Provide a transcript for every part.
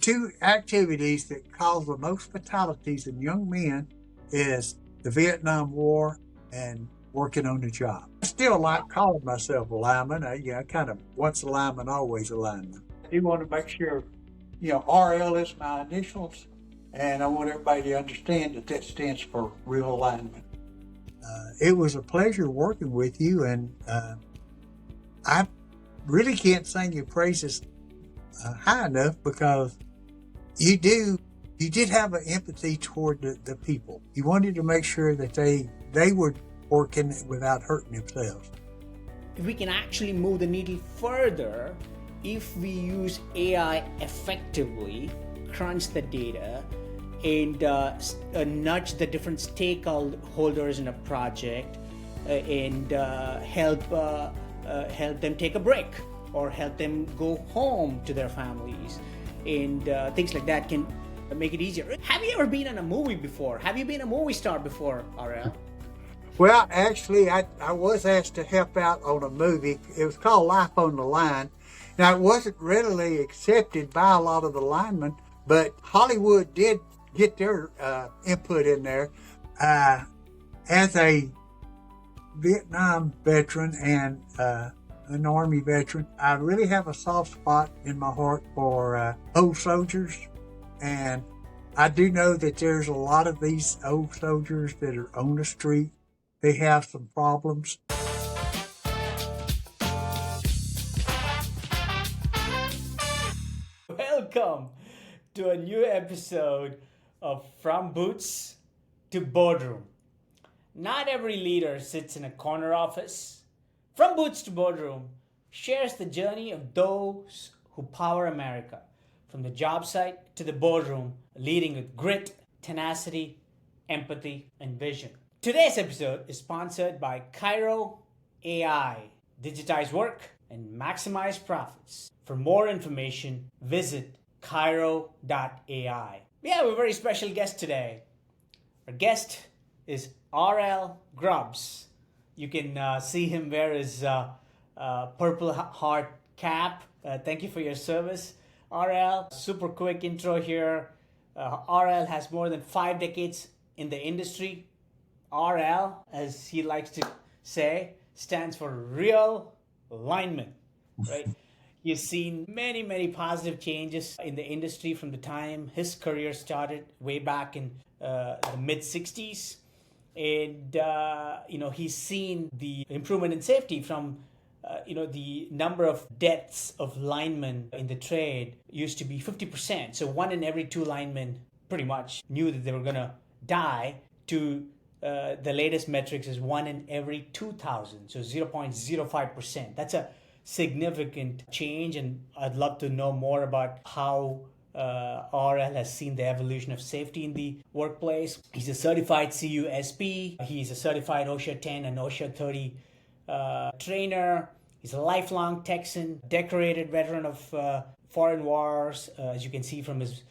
two activities that cause the most fatalities in young men is the Vietnam War and working on the job. I still like calling myself a lineman. I kind of, once a lineman, always a lineman. I want to make sure, RL is my initials, and I want everybody to understand that stands for real lineman. It was a pleasure working with you, and I really can't sing your praises high enough, because you did have an empathy toward the people. You wanted to make sure that they were working without hurting themselves. We can actually move the needle further if we use AI effectively, crunch the data, and nudge the different stakeholders in a project, and help them take a break, or help them go home to their families, and things like that can make it easier. Have you ever been in a movie before? Have you been a movie star before, RL? Well, actually, I was asked to help out on a movie. It was called Life on the Line. Now, it wasn't readily accepted by a lot of the linemen, but Hollywood did get their input in there. As a Vietnam veteran and an Army veteran, I really have a soft spot in my heart for old soldiers, and I do know that there's a lot of these old soldiers that are on the street. They have some problems. Welcome to a new episode of From Boots to Boardroom. Not every leader sits in a corner office. From Boots to Boardroom shares the journey of those who power America, from the job site to the boardroom, leading with grit, tenacity, empathy, and vision. Today's episode is sponsored by KYRO AI. Digitize work and maximize profits. For more information, visit KYRO.ai. We have a very special guest today. Our guest is RL Grubbs. You can see him wear his Purple Heart cap. Thank you for your service, RL. Super quick intro here. RL has more than 5 decades in the industry. RL, as he likes to say, stands for real lineman, right? He's seen many, many positive changes in the industry from the time his career started way back in the mid-60s. And, he's seen the improvement in safety from, the number of deaths of linemen in the trade used to be 50%. So 1 in every 2 linemen pretty much knew that they were going to die, to the latest metrics is 1 in every 2,000, so 0.05%. That's a significant change, and I'd love to know more about how RL has seen the evolution of safety in the workplace. He's a certified CUSP. He's a certified OSHA 10 and OSHA 30 trainer. He's a lifelong Texan, decorated veteran of foreign wars, as you can see from his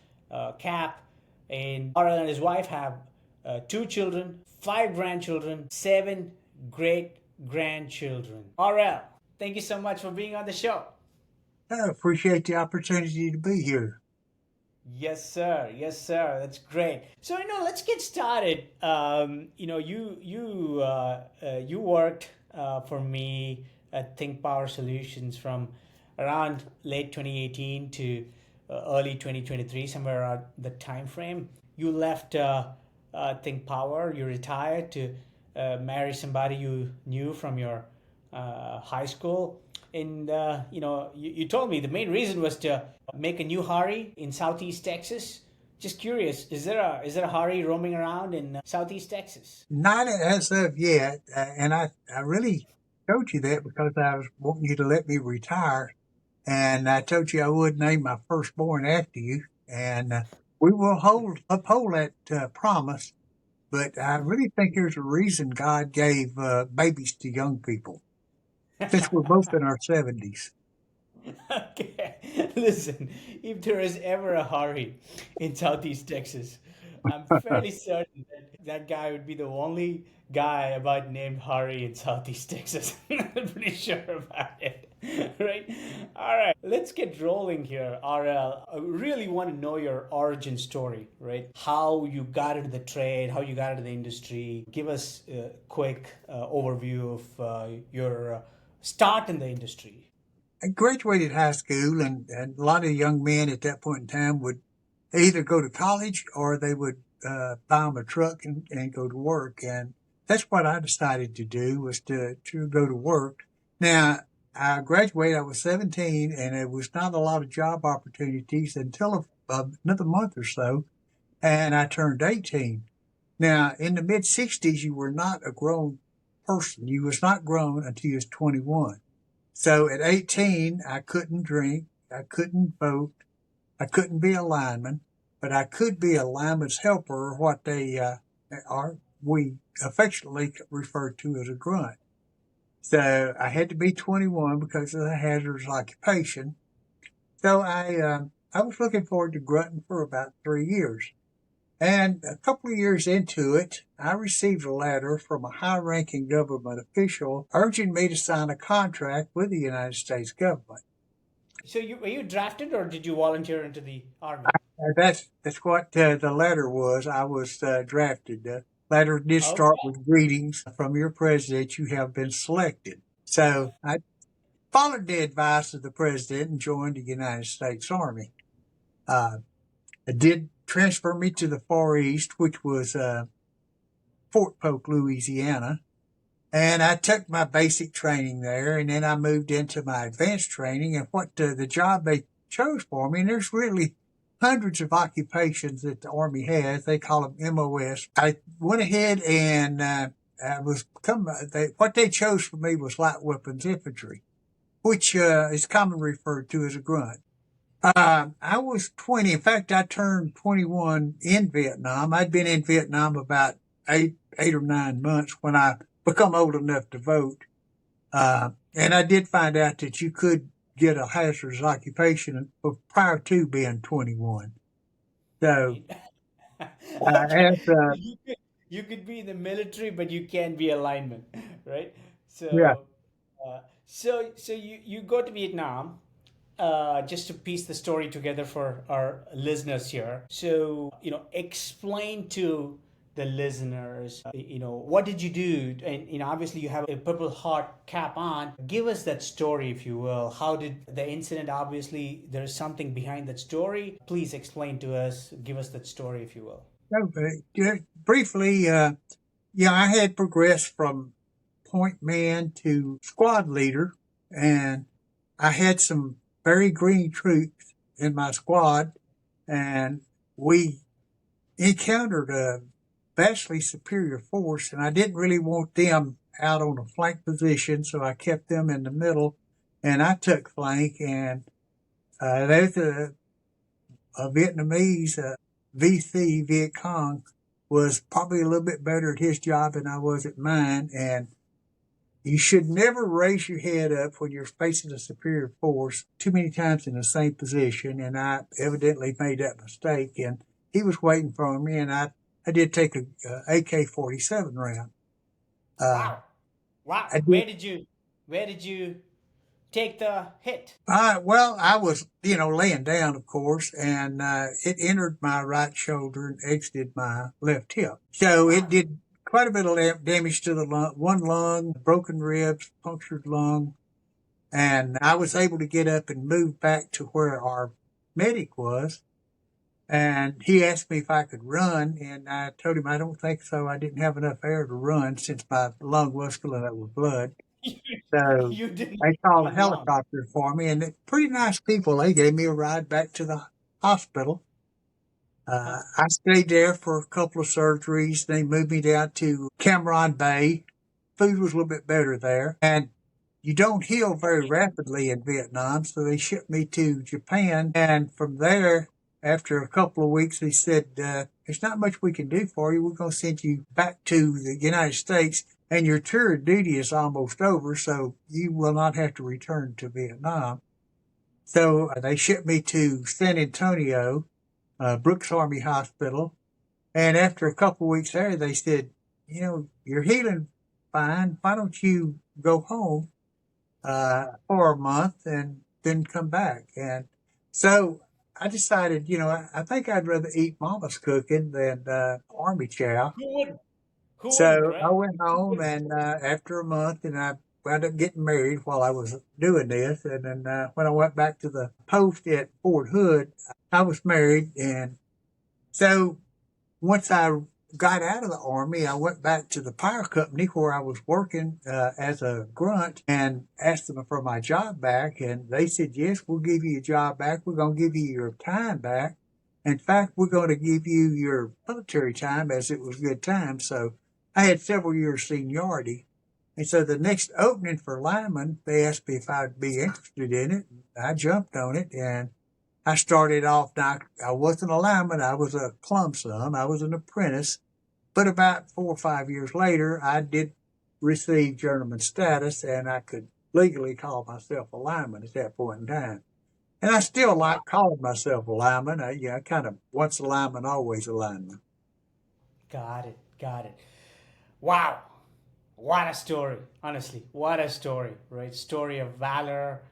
cap. And RL and his wife have 2 children, 5 grandchildren, 7 great-grandchildren. RL, thank you so much for being on the show. I appreciate the opportunity to be here. Yes, sir. Yes, sir. That's great. So, let's get started. You worked for me at Think Power Solutions from around late 2018 to early 2023, somewhere around the time frame. You left Think Power. You retired to marry somebody you knew from your high school. And, you told me the main reason was to make a new Hari in Southeast Texas. Just curious, is there a Hari roaming around in Southeast Texas? Not as of yet. And I really told you that because I was wanting you to let me retire. And I told you I would name my firstborn after you. And we will uphold that promise. But I really think there's a reason God gave babies to young people, since we're both in our 70s. Okay, listen, if there is ever a Hari in Southeast Texas, I'm fairly certain that guy would be the only guy about named Hari in Southeast Texas. I'm pretty sure about it. Right? All right, let's get rolling here, RL. I really want to know your origin story, right? How you got into the trade, how you got into the industry. Give us a quick overview of your start in the industry. I graduated high school, and a lot of young men at that point in time would either go to college or they would buy them a truck and go to work. And that's what I decided to do, was to go to work. Now, I graduated, I was 17, and there was not a lot of job opportunities until another month or so, and I turned 18. Now, in the mid 60s, you were not a grown person. You was not grown until you was 21. So at 18, I couldn't drink, I couldn't vote, I couldn't be a lineman, but I could be a lineman's helper, or what we affectionately refer to as a grunt. So I had to be 21 because of the hazardous occupation. So I was looking forward to grunting for about 3 years. And a couple of years into it, I received a letter from a high-ranking government official urging me to sign a contract with the United States government. So were you drafted or did you volunteer into the army? That's what the letter was. I was drafted. The letter did start Okay. with greetings from your president. You have been selected. So I followed the advice of the president and joined the United States Army. Uh, it did transfer me to the Far East, which was Fort Polk, Louisiana. And I took my basic training there, and then I moved into my advanced training. And what the job they chose for me, and there's really hundreds of occupations that the Army has. They call them MOS. I went ahead and I was what they chose for me was light weapons infantry, which is commonly referred to as a grunt. I was 20. In fact, I turned 21 in Vietnam. I'd been in Vietnam about 8 or 9 months when I become old enough to vote. And I did find out that you could get a hazardous occupation prior to being 21. So, Right. Okay. as, You could be in the military, but you can't be a lineman, right? yeah, So, so you go to Vietnam, just to piece the story together for our listeners here. So, explain to the listeners, what did you do? And, obviously you have a Purple Heart cap on. Give us that story, if you will. How did the incident, obviously there is something behind that story. Please explain to us, give us that story, if you will. okay. Just briefly, yeah, I had progressed from point man to squad leader, and I had some very green troops in my squad, and we encountered a vastly superior force, and I didn't really want them out on a flank position, so I kept them in the middle, and I took flank, and there's a Vietnamese VC Viet Cong was probably a little bit better at his job than I was at mine, and you should never raise your head up when you're facing a superior force too many times in the same position. And I evidently made that mistake. And he was waiting for me, and I did take a AK-47 round. Uh, Wow. Wow. I did. Where did you take the hit? Well, I was, laying down, of course, and it entered my right shoulder and exited my left hip. So it Wow. did quite a bit of damage to the lung, one lung, broken ribs, punctured lung. And I was able to get up and move back to where our medic was. And he asked me if I could run, and I told him I don't think so. I didn't have enough air to run since my lung was filling up with blood. So You didn't they have called a enough lung. helicopter for me, and they're pretty nice people. They gave me a ride back to the hospital. Huh. I stayed there for a couple of surgeries. They moved me down to Cameron Bay. Food was a little bit better there. And you don't heal very rapidly in Vietnam, so they shipped me to Japan. And from there, after a couple of weeks, they said, there's not much we can do for you. We're going to send you back to the United States, and your tour of duty is almost over, so you will not have to return to Vietnam. So they shipped me to San Antonio, Brooks Army Hospital. And after a couple of weeks there, they said, you're healing fine. Why don't you go home? for a month and then come back. And so I decided, I think I'd rather eat mama's cooking than Army chow. Who wouldn't? Who wouldn't, So I right? went home, and after a month, and I wound up getting married while I was doing this. And then when I went back to the post at Fort Hood, I was married. And so once I got out of the Army, I went back to the power company where I was working as a grunt and asked them for my job back. And they said, yes, we'll give you your job back. We're going to give you your time back. In fact, we're going to give you your military time as it was good time. So I had several years seniority. And so the next opening for lineman, they asked me if I'd be interested in it. I jumped on it, and I started off. Now, I wasn't a lineman. I was a plumb sum. I was an apprentice. But about 4 or 5 years later, I did receive journeyman status, and I could legally call myself a lineman at that point in time. And I still like calling myself a lineman. I kind of once a lineman, always a lineman. Got it. Got it. Wow. What a story. Honestly, what a story, right? Story of valor,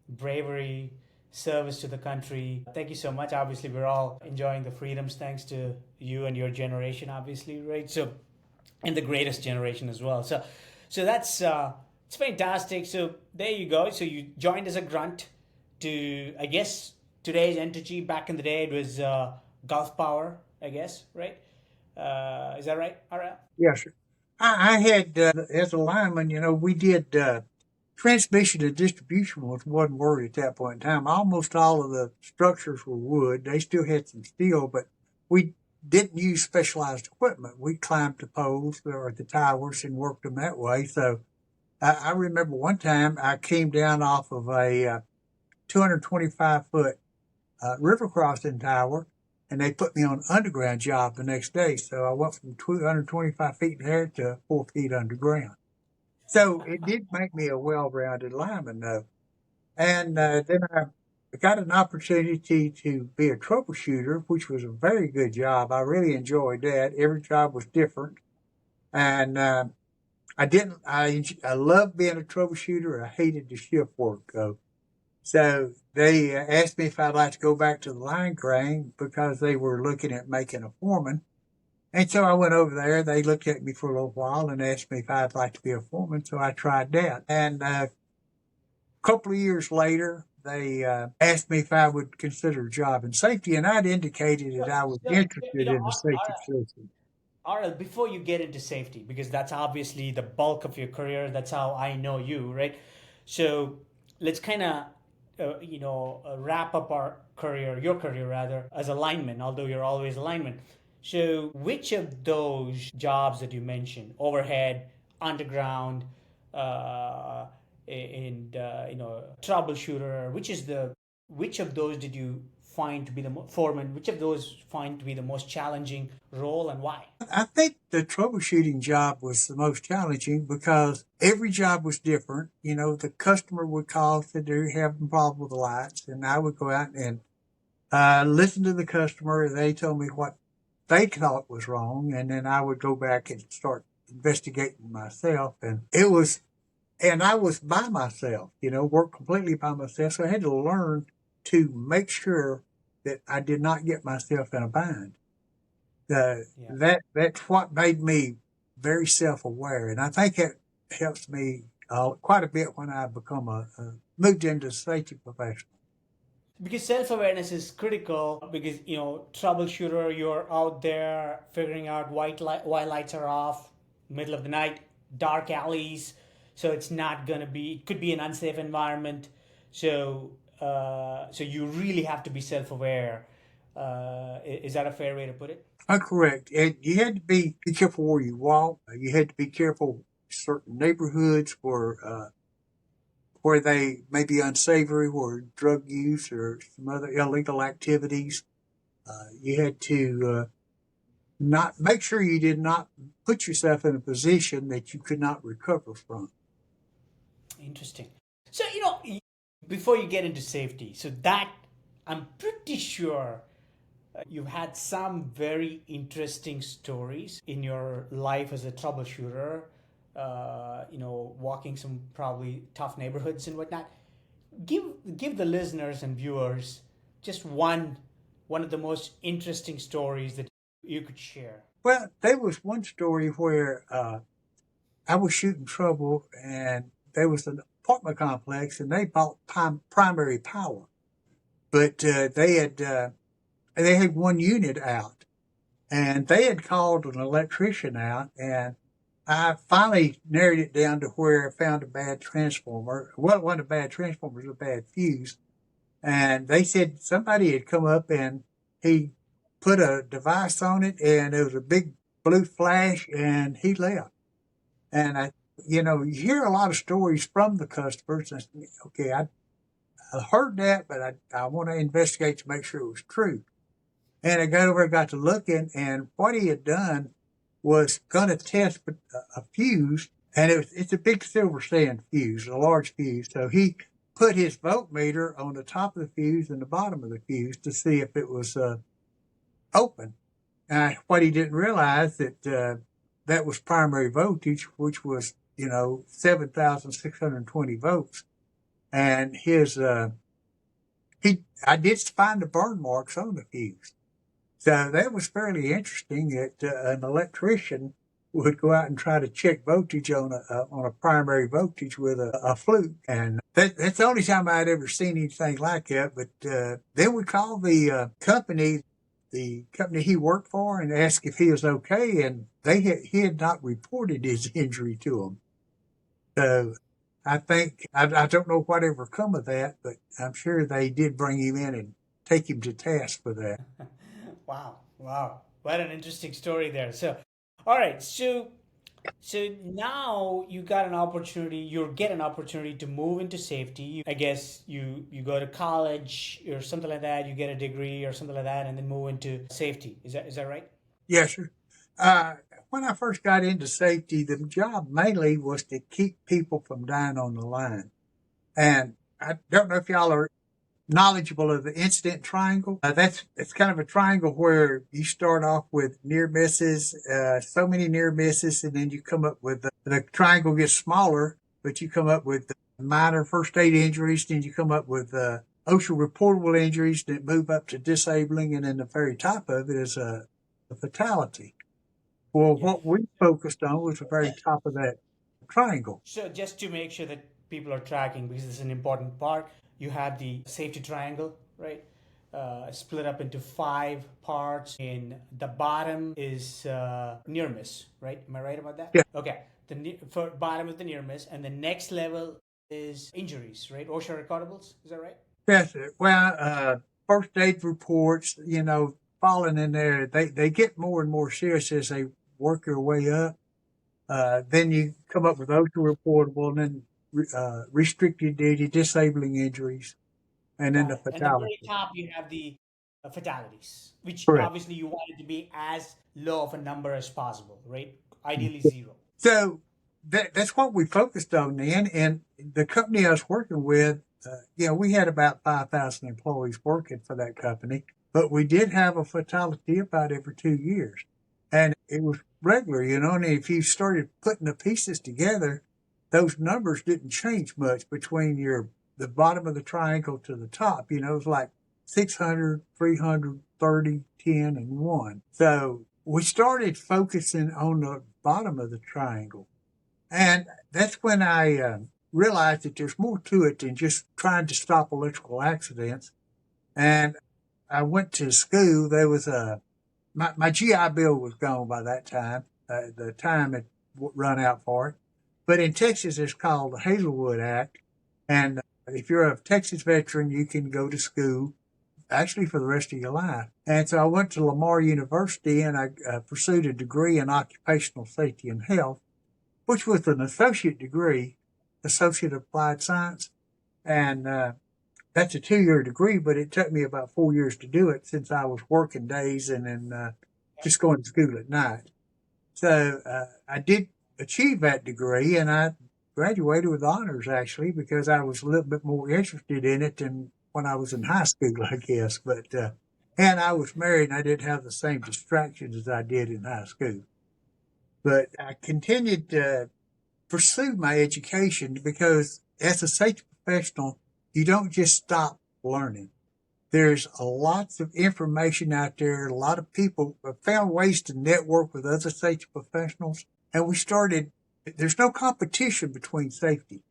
bravery, service to the country. Thank you so much. Obviously, we're all enjoying the freedoms thanks to you and your generation, obviously, right? So, and the greatest generation as well. So that's it's fantastic. So there you go. So you joined as a grunt to, I guess, today's entity. Back in the day, it was Gulf Power, I guess, right? Is that right, RL? Yes, sir. I had, as a lineman, we did transmission and distribution was one word at that point in time. Almost all of the structures were wood. They still had some steel, but we didn't use specialized equipment. We climbed the poles or the towers and worked them that way. So I remember one time I came down off of a 225-foot river crossing tower, and they put me on an underground job the next day. So I went from 225 feet in the air to 4 feet underground. So it did make me a well-rounded lineman, though. And then I got an opportunity to be a troubleshooter, which was a very good job. I really enjoyed that. Every job was different, and I didn't. I loved being a troubleshooter. I hated the shift work, though. So they asked me if I'd like to go back to the line crane because they were looking at making a foreman. And so I went over there. They looked at me for a little while and asked me if I'd like to be a foreman. So I tried that. And a couple of years later, they asked me if I would consider a job in safety. And I'd indicated that I was So, interested in the safety position. RL, before you get into safety, because that's obviously the bulk of your career, that's how I know you, right? So let's kind of, wrap up our career, your career rather, as a lineman, although you're always a lineman. So which of those jobs that you mentioned, overhead, underground, and troubleshooter, which of those did you find to be the foreman? Which of those find to be the most challenging role, and why? I think the troubleshooting job was the most challenging because every job was different. The customer would call, said they're having a problem with the lights, and I would go out and listen to the customer. They told me what they thought was wrong, and then I would go back and start investigating myself. And I was by myself, worked completely by myself. So I had to learn to make sure that I did not get myself in a bind. Yeah. That's what made me very self-aware, and I think it helps me quite a bit when I become moved into safety professional. Because self-awareness is critical, because troubleshooter, you're out there figuring out why lights are off, middle of the night, dark alleys, so it's not going to be, it could be an unsafe environment. So you really have to be self-aware. Is that a fair way to put it? Correct. And you had to be careful where you walk. You had to be careful certain neighborhoods where they may be unsavory, where drug use or some other illegal activities. You had to not make sure you did not put yourself in a position that you could not recover from. Interesting. So, before you get into safety, so that I'm pretty sure you've had some very interesting stories in your life as a troubleshooter. walking some probably tough neighborhoods and whatnot. Give the listeners and viewers just one of the most interesting stories that you could share. Well, there was one story where I was shooting trouble, and there was an apartment complex, and they bought primary power, but they had one unit out, and they had called an electrician out, and I finally narrowed it down to where I found a bad transformer. Well, it wasn't a bad transformer; it was a bad fuse. And they said somebody had come up and he put a device on it, and there was a big blue flash, and he left. And you hear a lot of stories from the customers. And, okay, I heard that, but I want to investigate to make sure it was true. And I got over and got to looking, and what he had done was going to test a fuse, and it's a big silver sand fuse, a large fuse. So he put his voltmeter on the top of the fuse and the bottom of the fuse to see if it was open. What he didn't realize that was primary voltage, which was 7,620 volts, and I did find the burn marks on the fuse. So that was fairly interesting that an electrician would go out and try to check voltage on a primary voltage with a fluke. And that's the only time I'd ever seen anything like that. But then we called the company he worked for, and asked if he was okay. And he had not reported his injury to them. So I think, I don't know whatever come of that, but I'm sure they did bring him in and take him to task for that. Wow. What an interesting story there. So, all right. So now you get an opportunity to move into safety. I guess you go to college or something like that. You get a degree or something like that, and then move into safety. Is that right? Yes, sir. When I first got into safety, the job mainly was to keep people from dying on the line. And I don't know if y'all are knowledgeable of the incident triangle. It's kind of a triangle where you start off with near misses, so many near misses, and then you come up with the triangle gets smaller, but you come up with minor first aid injuries, then you come up with OSHA reportable injuries that move up to disabling, and then the very top of it is a fatality. Well, what we focused on was the very top of that triangle. So just to make sure that people are tracking, because this is an important part, you have the safety triangle, right? Split up into 5 parts. In the bottom is near miss, right? Am I right about that? Yeah. Okay. For bottom is the near miss, and the next level is injuries, right? OSHA recordables. Is that right? Yes, sir. Well, first aid reports, falling in there, they get more and more serious as they work their way up. Then you come up with OSHA reportable, and then restricted duty, disabling injuries, and then the And the very fatality. top, you have the fatalities, which Correct. obviously you want it to be as low of a number as possible, right? Ideally 0. So that's what we focused on then. And the company I was working with, we had about 5,000 employees working for that company, but we did have a fatality about every 2 years. And it was regular, and if you started putting the pieces together, those numbers didn't change much between the bottom of the triangle to the top. It was like 600, 300, 30, 10, and 1. So we started focusing on the bottom of the triangle. And that's when I realized that there's more to it than just trying to stop electrical accidents. And I went to school. There was my GI Bill was gone by that time. The time had run out for it. But in Texas, it's called the Hazelwood Act. And if you're a Texas veteran, you can go to school actually for the rest of your life. And so I went to Lamar University, and I pursued a degree in occupational safety and health, which was an associate degree, associate applied science. And that's a 2-year degree, but it took me about 4 years to do it since I was working days and then just going to school at night. So I did achieve that degree, and I graduated with honors, actually, because I was a little bit more interested in it than when I was in high school, I guess. But and I was married, and I didn't have the same distractions as I did in high school. But I continued pursue my education because as a safety professional, you don't just stop learning. There's lots of information out there. A lot of people have found ways to network with other safety professionals. And there's no competition between safety.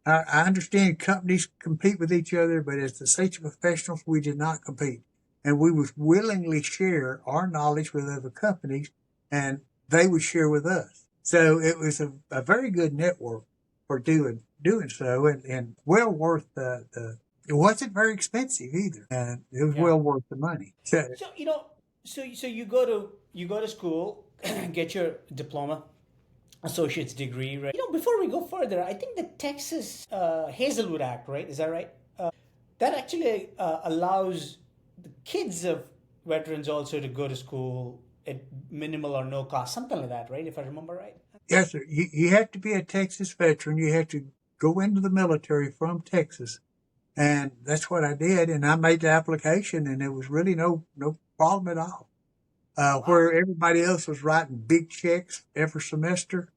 I understand companies compete with each other, but as the safety professionals, we did not compete. And we would willingly share our knowledge with other companies, and they would share with us. So it was a very good network for doing so, and well worth it wasn't very expensive either, and it was well worth the money. So you go to school, get your diploma, associate's degree, right? Before we go further, I think the Texas Hazelwood Act, right? Is that right? That actually allows the kids of veterans also to go to school at minimal or no cost, something like that, right? If I remember right. Yes, sir. You have to be a Texas veteran. You have to go into the military from Texas. And that's what I did. And I made the application, and it was really no problem at all. Where everybody else was writing big checks every semester,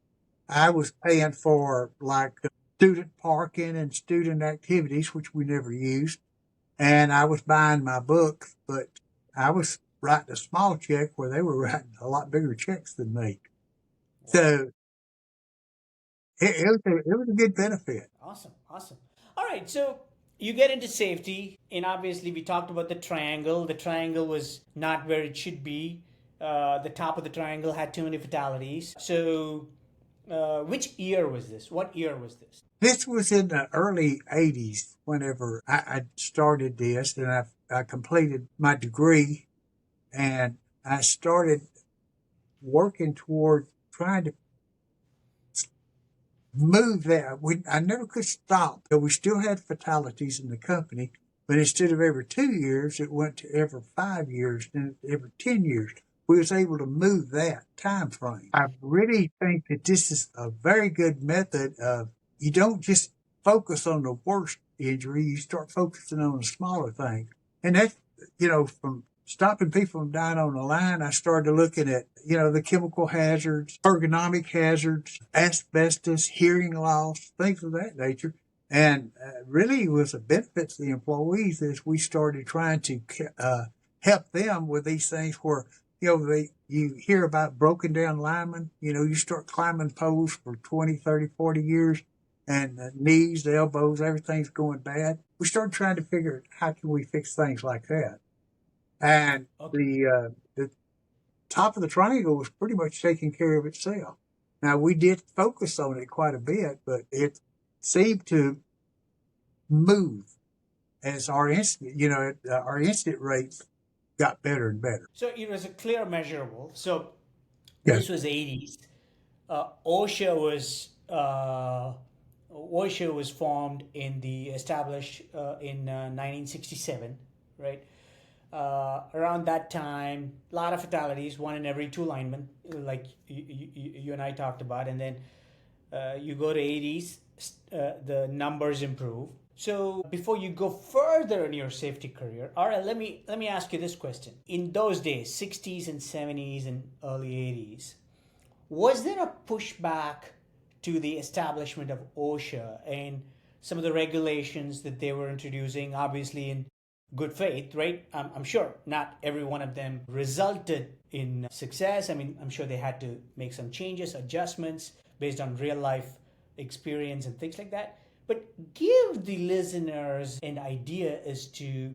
I was paying for like student parking and student activities, which we never used. And I was buying my books, but I was writing a small check where they were writing a lot bigger checks than me. So it was a good benefit. Awesome. All right, so you get into safety, and obviously we talked about the triangle. The triangle was not where it should be. The top of the triangle had too many fatalities. So which year was this? What year was this? This was in the early 80s whenever I started this, and I completed my degree, and I started working toward trying to move that. I never could stop. We still had fatalities in the company, but instead of every 2 years, it went to every 5 years, then every 10 years. We was able to move that time frame. I really think that this is a very good method of, you don't just focus on the worst injury, you start focusing on the smaller things. And that's, from stopping people from dying on the line, I started looking at, the chemical hazards, ergonomic hazards, asbestos, hearing loss, things of that nature. And really it was a benefit to the employees as we started trying to help them with these things where, you hear about broken down linemen, you start climbing poles for 20, 30, 40 years, and the knees, the elbows, everything's going bad. We started trying to figure out how can we fix things like that. And the top of the triangle was pretty much taking care of itself. Now, we did focus on it quite a bit, but it seemed to move as our incident rates got better and better. So it was a clear measurable. So this was 80s. OSHA was formed established in 1967, right? Around that time, a lot of fatalities, 1 in every 2 linemen, like you and I talked about, and then you go to 80s, the numbers improve. So before you go further in your safety career, RL, let me ask you this question. In those days, 60s and 70s and early 80s, was there a pushback to the establishment of OSHA and some of the regulations that they were introducing, obviously in good faith, right? I'm sure not every one of them resulted in success. I mean, I'm sure they had to make some changes, adjustments based on real life experience and things like that. But give the listeners an idea as to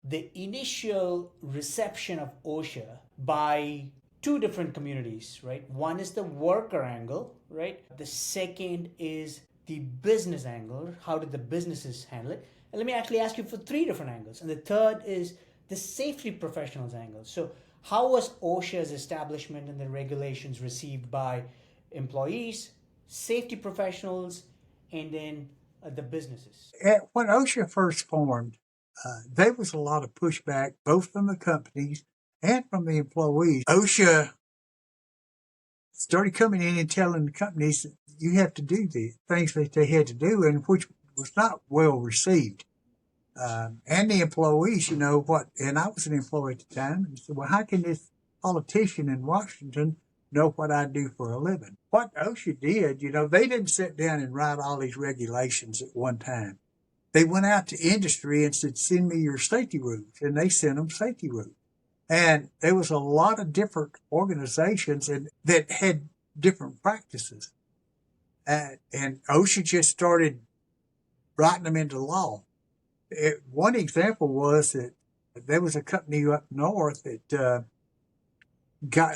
the initial reception of OSHA by 2 different communities, right? One is the worker angle, right? The second is the business angle. How did the businesses handle it? And let me actually ask you for 3 different angles. And the third is the safety professionals angle. So how was OSHA's establishment and the regulations received by employees, safety professionals, and then the businesses? When OSHA first formed, there was a lot of pushback, both from the companies and from the employees. OSHA started coming in and telling the companies that you have to do the things that they had to do, and which was not well received. And the employees, and I was an employee at the time, and said, well, how can this politician in Washington know what I do for a living. What OSHA did, they didn't sit down and write all these regulations at one time. They went out to industry and said, send me your safety rules. And they sent them safety rules. And there was a lot of different organizations that had different practices. And OSHA just started writing them into law. One example was that there was a company up north that got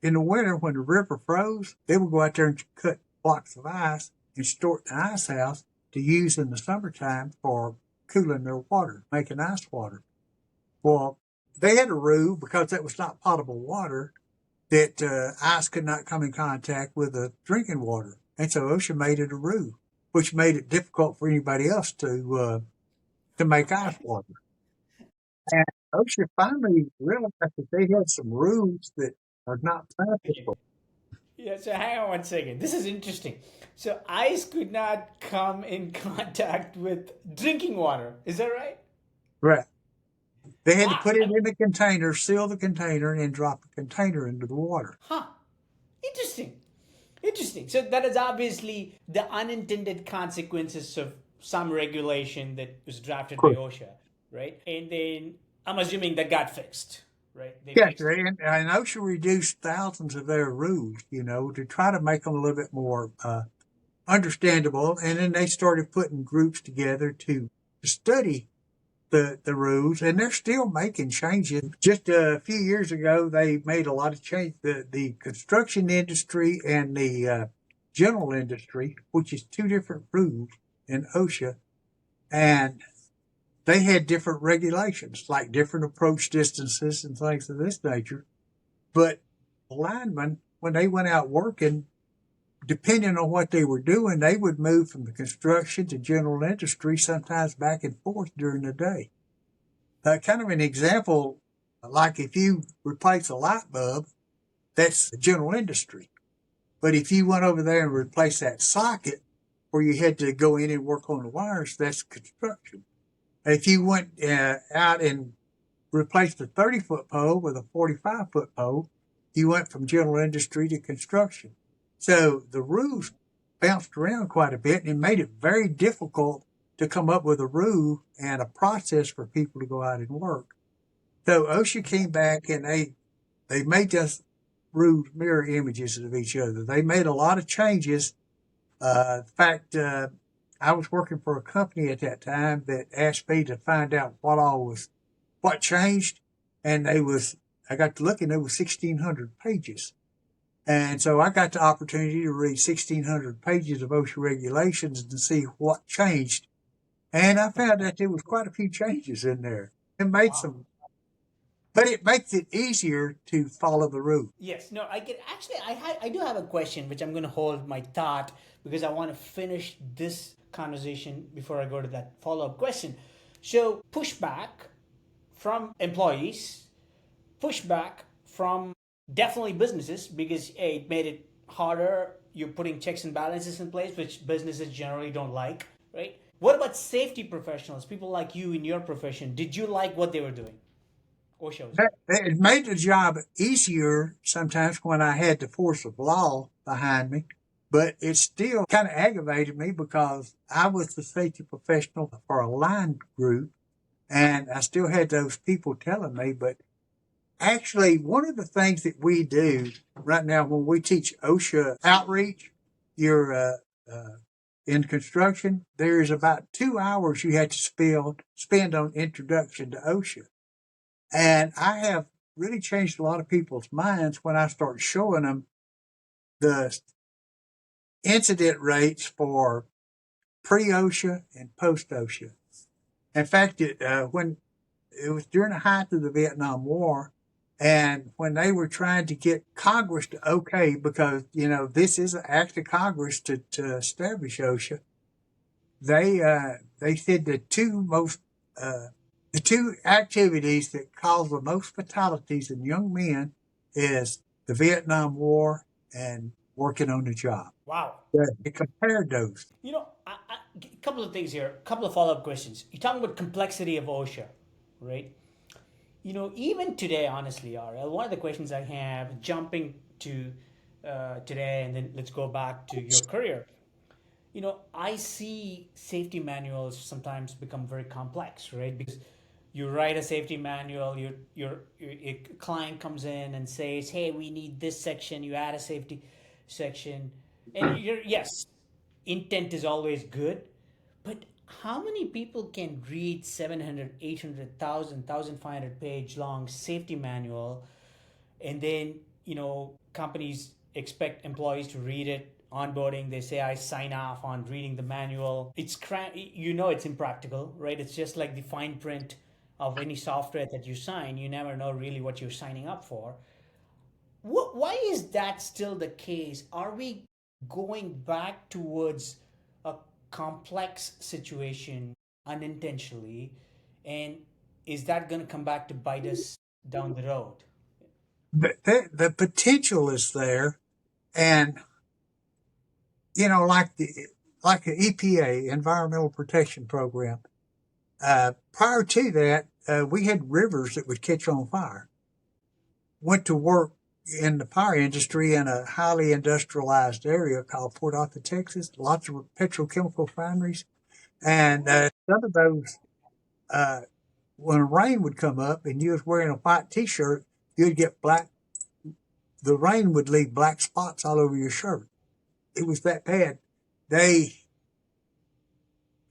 in the winter when the river froze, they would go out there and cut blocks of ice and store it in the ice house to use in the summertime for cooling their water, making ice water. Well, they had a rule, because that was not potable water, that ice could not come in contact with the drinking water. And so OSHA made it a rule, which made it difficult for anybody else to make ice water. And OSHA finally realized that they had some rules that are not practical. Yeah, so hang on one second. This is interesting. So ice could not come in contact with drinking water. Is that right? Right. They had to Wow. put it in a container, seal the container, and then drop the container into the water. Huh. Interesting. Interesting. So that is obviously the unintended consequences of some regulation that was drafted by Correct. OSHA, right? And then I'm assuming that got fixed, right? They Yeah, fixed it. and OSHA reduced thousands of their rules, to try to make them a little bit more understandable. And then they started putting groups together to study the rules, and they're still making changes. Just a few years ago, they made a lot of change. The construction industry and the general industry, which is two different rules in OSHA, and they had different regulations, like different approach distances and things of this nature. But linemen, when they went out working, depending on what they were doing, they would move from the construction to general industry, sometimes back and forth during the day. Kind of an example, like if you replace a light bulb, that's general industry. But if you went over there and replaced that socket where you had to go in and work on the wires, that's construction. If you went out and replaced a 30-foot pole with a 45-foot pole, you went from general industry to construction. So the rules bounced around quite a bit and made it very difficult to come up with a rule and a process for people to go out and work. So OSHA came back and they made those rules mirror images of each other. They made a lot of changes. In fact, I was working for a company at that time that asked me to find out what changed, and I got to looking, there was 1,600 pages. And so I got the opportunity to read 1,600 pages of OSHA regulations and see what changed. And I found that there was quite a few changes in there. It made but it makes it easier to follow the rules. Yes, no, I get actually. I do have a question which I'm going to hold my thought because I want to finish this conversation before I go to that follow up question. So pushback from employees, pushback from definitely businesses because it made it harder. You're putting checks and balances in place, which businesses generally don't like, right? What about safety professionals, people like you in your profession? Did you like what they were doing? OSHA was doing? It made the job easier sometimes when I had the force of law behind me, but it still kind of aggravated me because I was the safety professional for a line group, and I still had those people telling me. But actually, one of the things that we do right now when we teach OSHA outreach, you're in construction, there's about 2 hours you have to spend on introduction to OSHA. And I have really changed a lot of people's minds when I start showing them the incident rates for pre-OSHA and post-OSHA. In fact, when it was during the height of the Vietnam War, and when they were trying to get Congress to okay, because, this is an act of Congress to establish OSHA, they said the two activities that cause the most fatalities in young men is the Vietnam War and working on the job. Wow. They compared those. A couple of things here, a couple of follow-up questions. You're talking about complexity of OSHA, right? Even today, honestly, RL, one of the questions I have, jumping to today, and then let's go back to your career. I see safety manuals sometimes become very complex, right? Because you write a safety manual, your client comes in and says, "Hey, we need this section." You add a safety section, and yes, intent is always good, but how many people can read 700, 800,000, 1,500 page long safety manual, and then companies expect employees to read it onboarding, they say I sign off on reading the manual. It's impractical, right? It's just like the fine print of any software that you sign. You never know really what you're signing up for. Why is that still the case? Are we going back towards a complex situation unintentionally, and is that going to come back to bite us down the road? The potential is there, and like the EPA, Environmental Protection Program. Prior to that, we had rivers that would catch on fire. Went to work in the power industry in a highly industrialized area called Port Arthur, Texas. Lots of petrochemical refineries, and some of those, uh, when rain would come up and you was wearing a white T-shirt, you'd get black. The rain would leave black spots all over your shirt. It was that bad. They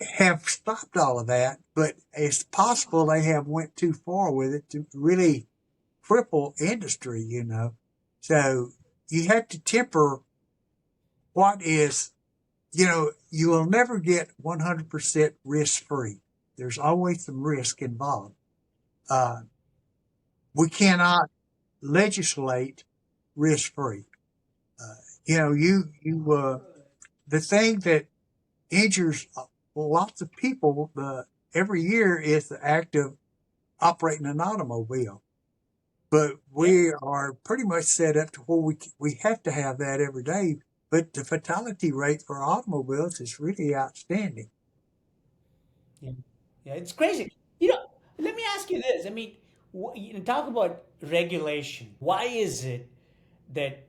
have stopped all of that, but it's possible they have went too far with it to really cripple industry. So you have to temper what is, you will never get 100% risk free. There's always some risk involved. Uh, we cannot legislate risk free. Uh, the thing that injures lots of people every year is the act of operating an automobile. But Yeah. we are pretty much set up to where we have to have that every day. But the fatality rate for automobiles is really outstanding. Yeah, yeah, it's crazy. Let me ask you this. I mean, talk about regulation. Why is it that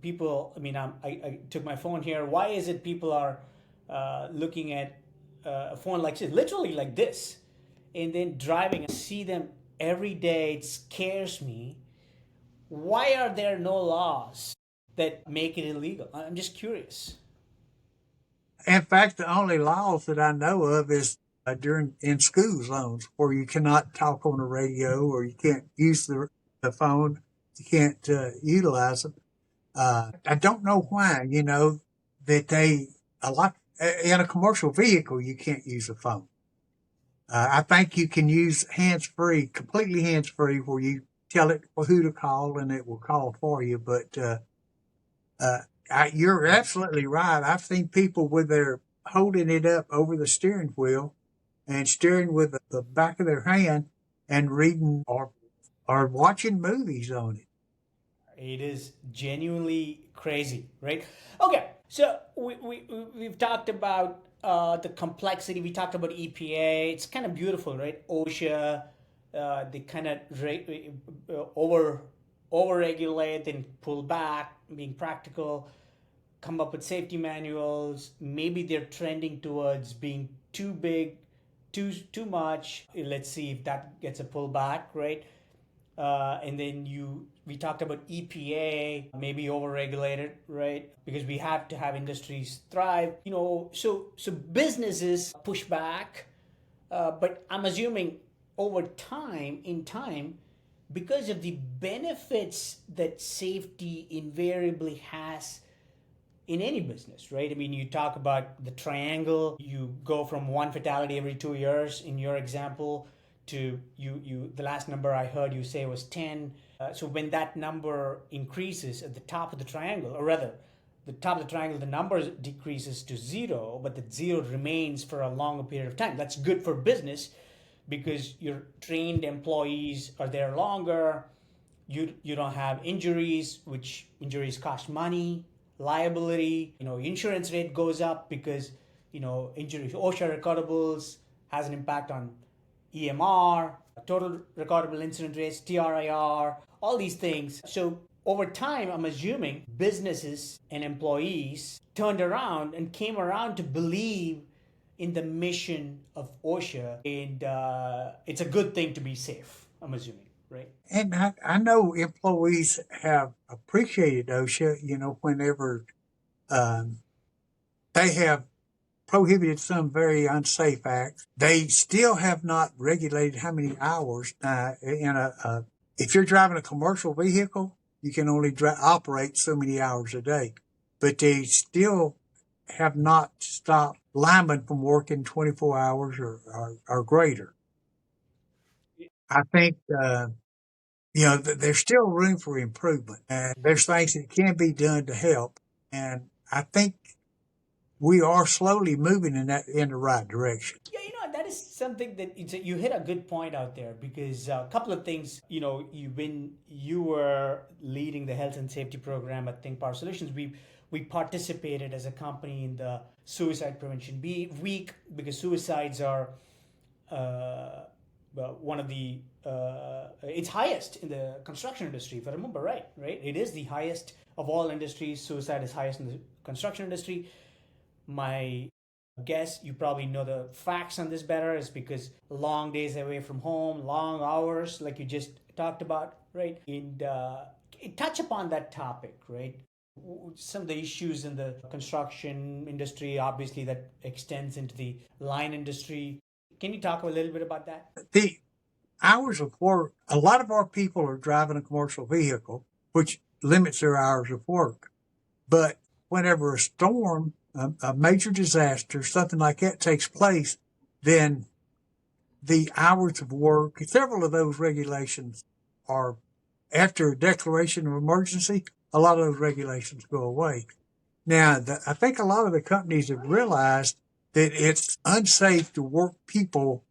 people? I mean, I took my phone here. Why is it people are looking at a phone like this, literally like this, and then driving? I see them every day. It scares me. Why are there no laws that make it illegal? I'm just curious. In fact, the only laws that I know of is during in school zones where you cannot talk on the radio or you can't use the phone, you can't utilize them. I don't know why, that a lot, in a commercial vehicle, you can't use a phone. I think you can use hands free, completely hands free, where you tell it who to call and it will call for you. But uh, you're absolutely right. I've seen people with their holding it up over the steering wheel and steering with the back of their hand and reading or watching movies on it. It is genuinely crazy, right? Okay, so we've talked about the complexity. We talked about EPA. It's kind of beautiful, right? OSHA, they kind of over regulate and pull back, being practical, come up with safety manuals. Maybe they're trending towards being too big, too much. Let's see if that gets a pullback, right? And then we talked about EPA maybe overregulated, right? Because we have to have industries thrive. So businesses push back, but I'm assuming over time, in time, because of the benefits that safety invariably has in any business, right? I mean, you talk about the triangle, you go from one fatality every 2 years in your example to the last number I heard you say was 10. So when that number increases at the top of the triangle, or rather, the top of the triangle, the number decreases to zero, but the zero remains for a longer period of time. That's good for business because your trained employees are there longer. You don't have injuries, which injuries cost money, liability. Insurance rate goes up because injuries, OSHA recordables has an impact on EMR, total recordable incident rates, TRIR, all these things. So over time, I'm assuming businesses and employees turned around and came around to believe in the mission of OSHA, and it's a good thing to be safe, I'm assuming, right? And I know employees have appreciated OSHA, whenever um, they have prohibited some very unsafe acts. They still have not regulated how many hours. If you're driving a commercial vehicle, you can only operate so many hours a day. But they still have not stopped linemen from working 24 hours or greater. I think, there's still room for improvement, and there's things that can be done to help. And I think we are slowly moving in the right direction. Yeah, that is something that you hit a good point out there, because a couple of things, when you were leading the health and safety program at Think Power Solutions, we participated as a company in the suicide prevention week, because suicides are one of the it's highest in the construction industry, if I remember right. It is the highest of all industries. Suicide is highest in the construction industry. My guess, you probably know the facts on this better, is because long days away from home, long hours, like you just talked about, right? And touch upon that topic, right? Some of the issues in the construction industry, obviously, that extends into the line industry. Can you talk a little bit about that? The hours of work, a lot of our people are driving a commercial vehicle, which limits their hours of work. But whenever a storm, a major disaster, something like that takes place, then the hours of work, several of those regulations are, after a declaration of emergency, a lot of those regulations go away. Now, I think a lot of the companies have realized that it's unsafe to work people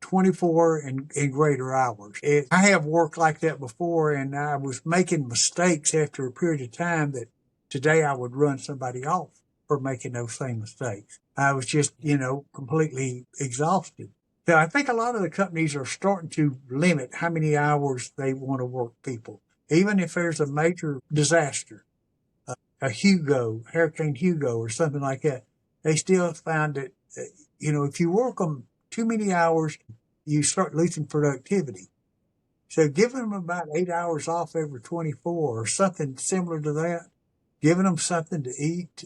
24 and greater hours. I have worked like that before, and I was making mistakes after a period of time that today I would run somebody off for making those same mistakes. I was just, completely exhausted. So I think a lot of the companies are starting to limit how many hours they want to work people, even if there's a major disaster, Hurricane Hugo or something like that. They still found that, if you work them too many hours, you start losing productivity. So giving them about 8 hours off every 24 or something similar to that, giving them something to eat.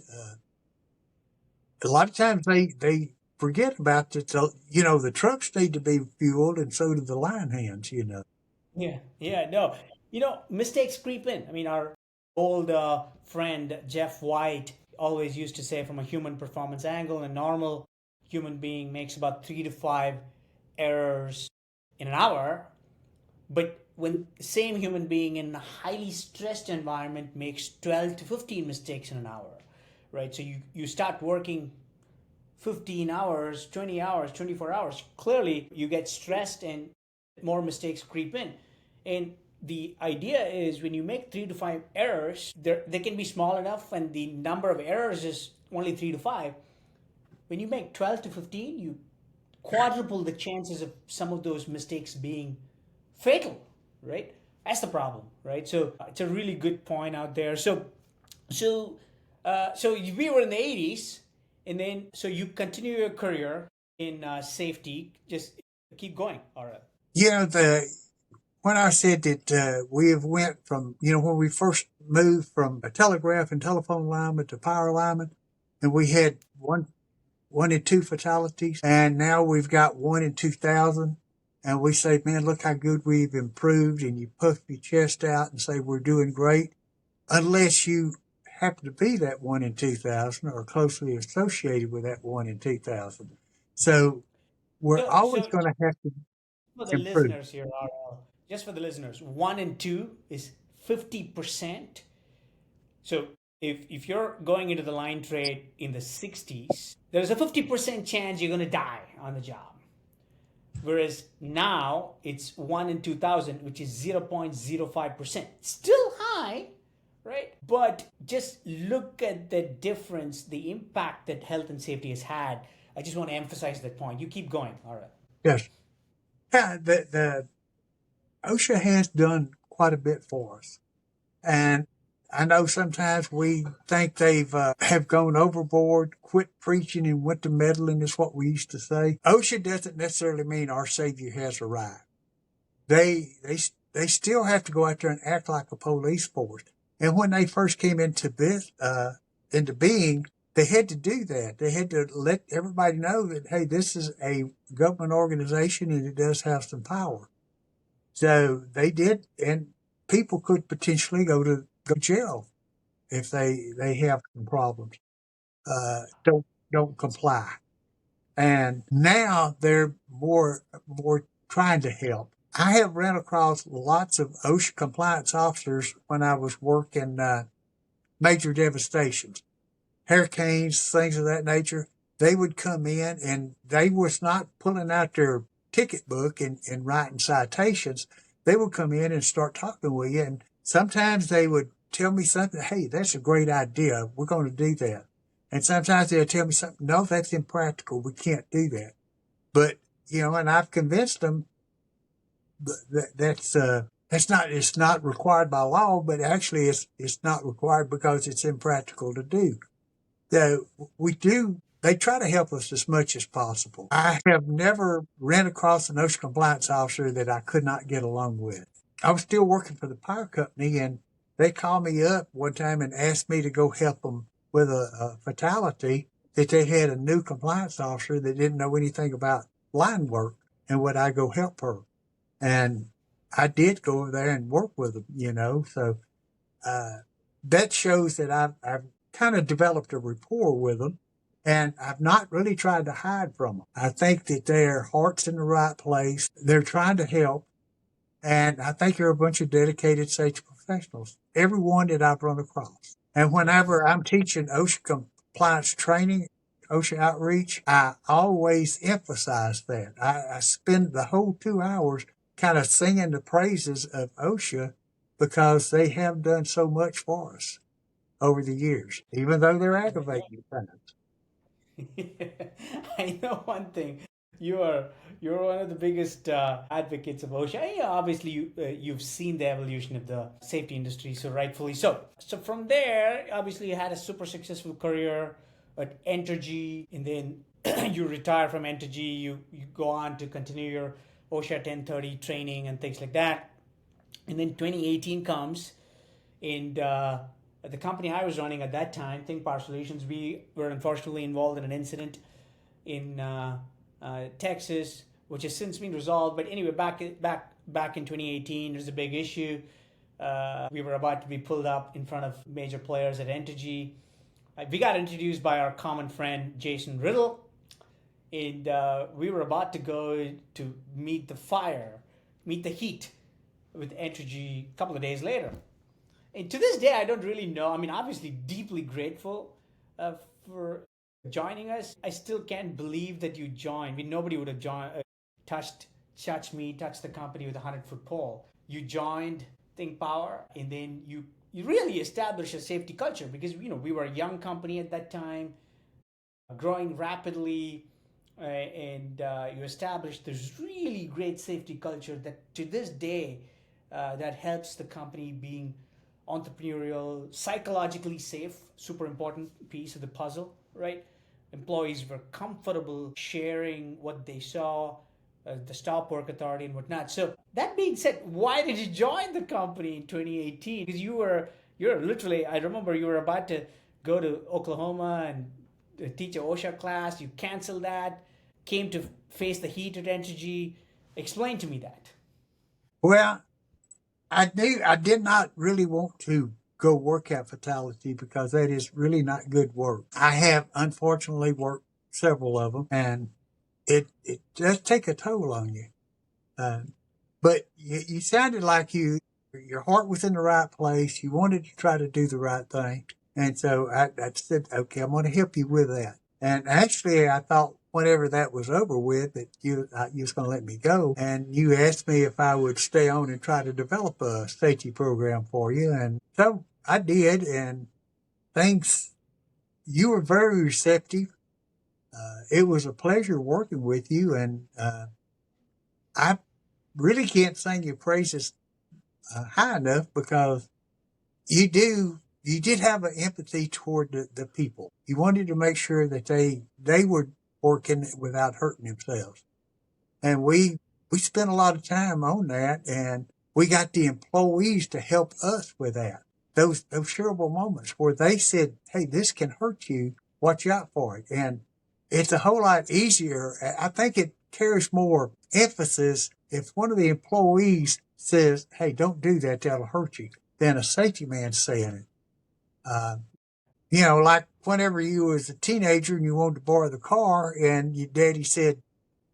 A lot of times they forget about that. The trucks need to be fueled, and so do the line hands. Yeah, no. Mistakes creep in. I mean, our old friend Jeff White always used to say, from a human performance angle, a normal human being makes about 3 to 5 errors in an hour, but when the same human being in a highly stressed environment makes 12 to 15 mistakes in an hour, right? So you start working 15 hours, 20 hours, 24 hours, clearly you get stressed and more mistakes creep in. And the idea is, when you make 3 to 5 errors, they can be small enough and the number of errors is only 3 to 5. When you make 12 to 15, you quadruple the chances of some of those mistakes being fatal, right? That's the problem, right? So it's a really good point out there. So we were in the 80s, and then so you continue your career in safety. Just keep going. All right. Yeah, when I said that we have went from, when we first moved from a telegraph and telephone lineman to power lineman, and we had one in 2 fatalities, and now we've got 1 in 2,000. And we say, man, look how good we've improved, and you puff your chest out and say we're doing great, unless you happen to be that 1 in 2,000 or closely associated with that 1 in 2,000. So we're always So going to have to for the improve. listeners here, RL, just for the listeners, 1 in 2 is 50%. So if you're going into the line trade in the 60s, there's a 50% chance you're going to die on the job. Whereas now it's 1 in 2,000, which is 0.05%. Still high, right? But just look at the difference, the impact that health and safety has had. I just want to emphasize that point. You keep going. All right. Yes. Yeah, the OSHA has done quite a bit for us. And I know sometimes we think they've have gone overboard, quit preaching, and went to meddling is what we used to say. OSHA doesn't necessarily mean our Savior has arrived. They still have to go out there and act like a police force. And when they first came into being, they had to do that. They had to let everybody know that, hey, this is a government organization and it does have some power. So they did, and people could potentially go to jail if they have some problems. Don't comply. And now they're more trying to help. I have ran across lots of OSHA compliance officers when I was working major devastations, hurricanes, things of that nature. They would come in and they was not pulling out their ticket book and writing citations. They would come in and start talking with you, and sometimes they would tell me something. Hey, that's a great idea. We're going to do that. And sometimes they'll tell me something. No, that's impractical. We can't do that. But and I've convinced them that's not, it's not required by law, but actually it's not required because it's impractical to do. So they try to help us as much as possible. I have never ran across an OSHA compliance officer that I could not get along with. I was still working for the power company, and they called me up one time and asked me to go help them with a fatality that they had a new compliance officer that didn't know anything about line work, and would I go help her? And I did go over there and work with them, so that shows that I've kind of developed a rapport with them, and I've not really tried to hide from them. I think that their heart's in the right place. They're trying to help, and I think they're a bunch of dedicated safety professionals, everyone that I've run across. And whenever I'm teaching OSHA compliance training, OSHA outreach, I always emphasize that. I spend the whole 2 hours kind of singing the praises of OSHA because they have done so much for us over the years, even though they're aggravating at times. I know one thing. You're one of the biggest advocates of OSHA. Yeah, obviously, you've seen the evolution of the safety industry, so rightfully so. So from there, obviously, you had a super successful career at Entergy, and then you retire from Entergy. You go on to continue your OSHA 1030 training and things like that. And then 2018 comes, and the company I was running at that time, Think Power Solutions, we were unfortunately involved in an incident in Texas, which has since been resolved. But anyway, back in 2018, there's a big issue. We were about to be pulled up in front of major players at Entergy. We got introduced by our common friend Jason Riddle, and we were about to go to meet the heat with Entergy a couple of days later. And to this day, I don't really know. I mean, obviously, deeply grateful for joining us. I still can't believe that you joined. I mean, nobody would have touched the company with a 100-foot pole. You joined Think Power, and then you really established a safety culture because we were a young company at that time, growing rapidly, and you established this really great safety culture that to this day that helps the company being entrepreneurial, psychologically safe, super important piece of the puzzle, right? Employees were comfortable sharing what they saw, the stop work authority and whatnot. So that being said, why did you join the company in 2018? Because you're literally, I remember you were about to go to Oklahoma and teach a OSHA class. You canceled that, came to face the heat at Entergy. Explain to me that. Well, I did not really want to go work at Fatality because that is really not good work. I have unfortunately worked several of them, and it does take a toll on you. But you sounded like your heart was in the right place. You wanted to try to do the right thing. And so I said, okay, I'm going to help you with that. And actually, I thought whenever that was over with, that you was going to let me go. And you asked me if I would stay on and try to develop a safety program for you. And so I did. And you were very receptive. It was a pleasure working with you. And I really can't sing your praises high enough because you did have an empathy toward the people. You wanted to make sure that they were working without hurting themselves. And we spent a lot of time on that, and we got the employees to help us with that. Those shareable moments where they said, hey, this can hurt you, watch out for it. And it's a whole lot easier. I think it carries more emphasis if one of the employees says, hey, don't do that, that'll hurt you, than a safety man saying it. Like whenever you was a teenager and you wanted to borrow the car and your daddy said,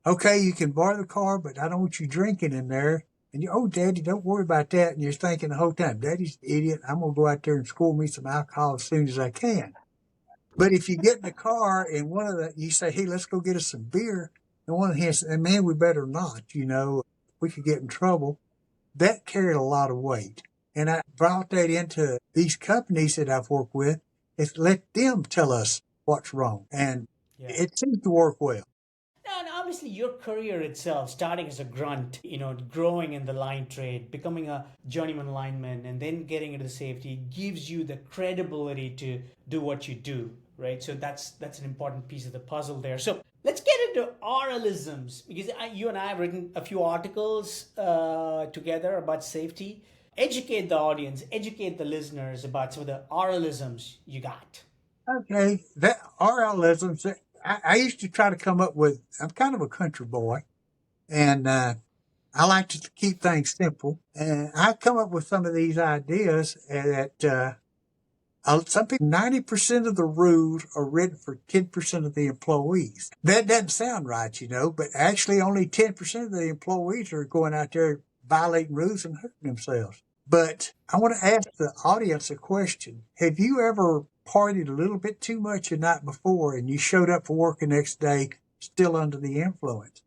okay, you can borrow the car, but I don't want you drinking in there. And you, oh, Daddy, don't worry about that. And you're thinking the whole time, Daddy's an idiot. I'm going to go out there and score me some alcohol as soon as I can. But if you get in the car and you say, hey, let's go get us some beer. And one of the hands says, man, we better not, we could get in trouble. That carried a lot of weight. And I brought that into these companies that I've worked with, is let them tell us what's wrong. And it seems to work well. And obviously your career itself, starting as a grunt, growing in the line trade, becoming a journeyman lineman, and then getting into safety gives you the credibility to do what you do, right? So that's an important piece of the puzzle there. So let's get into RLisms, because you and I have written a few articles together about safety. Educate the audience, educate the listeners about some of the RLisms you got. Okay, that RLisms, I used to try to come up with, I'm kind of a country boy, and I like to keep things simple. And I come up with some of these ideas that some people, 90% of the rules are written for 10% of the employees. That doesn't sound right, but actually only 10% of the employees are going out there violating rules and hurting themselves. But I want to ask the audience a question. Have you ever partied a little bit too much the night before and you showed up for work the next day still under the influence?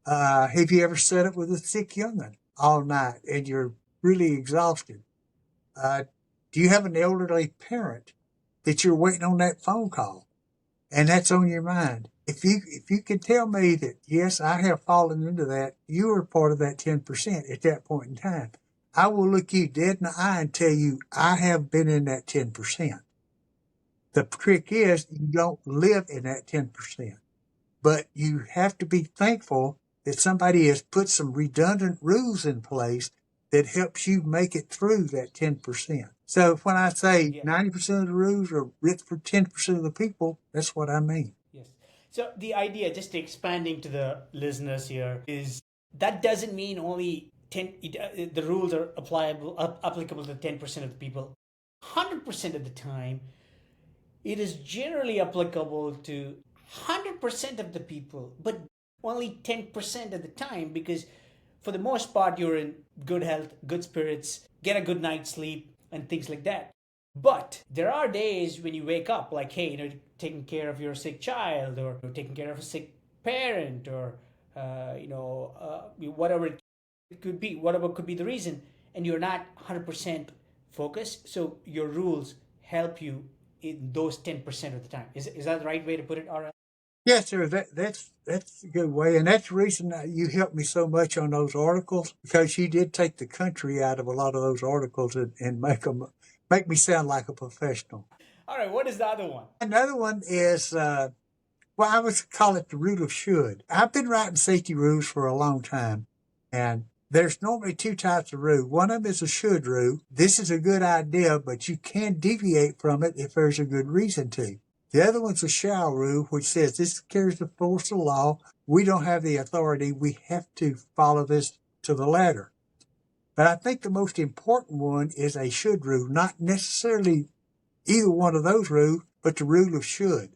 Have you ever sat up with a sick young'un all night and you're really exhausted? Do you have an elderly parent that you're waiting on that phone call and that's on your mind? If you can tell me that, yes, I have fallen into that, you are part of that 10% at that point in time, I will look you dead in the eye and tell you I have been in that 10%. The trick is you don't live in that 10%, but you have to be thankful that somebody has put some redundant rules in place that helps you make it through that 10%. So when I say 90% of the rules are written for 10% of the people, that's what I mean. Yes. So the idea, just expanding to the listeners here, is that doesn't mean only the rules are applicable to 10% of the people. 100% of the time, it is generally applicable to 100% of the people, but only 10% of the time, because for the most part, you're in good health, good spirits, get a good night's sleep, and things like that. But there are days when you wake up like, hey, taking care of your sick child, or taking care of a sick parent, or whatever it could be, whatever could be the reason, and you're not 100% focused. So your rules help you in those 10% of the time. Is that the right way to put it, RL? Yes, sir. That's a good way, and that's the reason you helped me so much on those articles, because you did take the country out of a lot of those articles and make me sound like a professional. All right, what is the other one? Another one is, I would call it the rule of should. I've been writing safety rules for a long time, and there's normally two types of rule. One of them is a should rule. This is a good idea, but you can deviate from it if there's a good reason to. The other one's a shall rule, which says this carries the force of law. We don't have the authority. We have to follow this to the letter. But I think the most important one is a should rule, not necessarily either one of those rules, but the rule of should.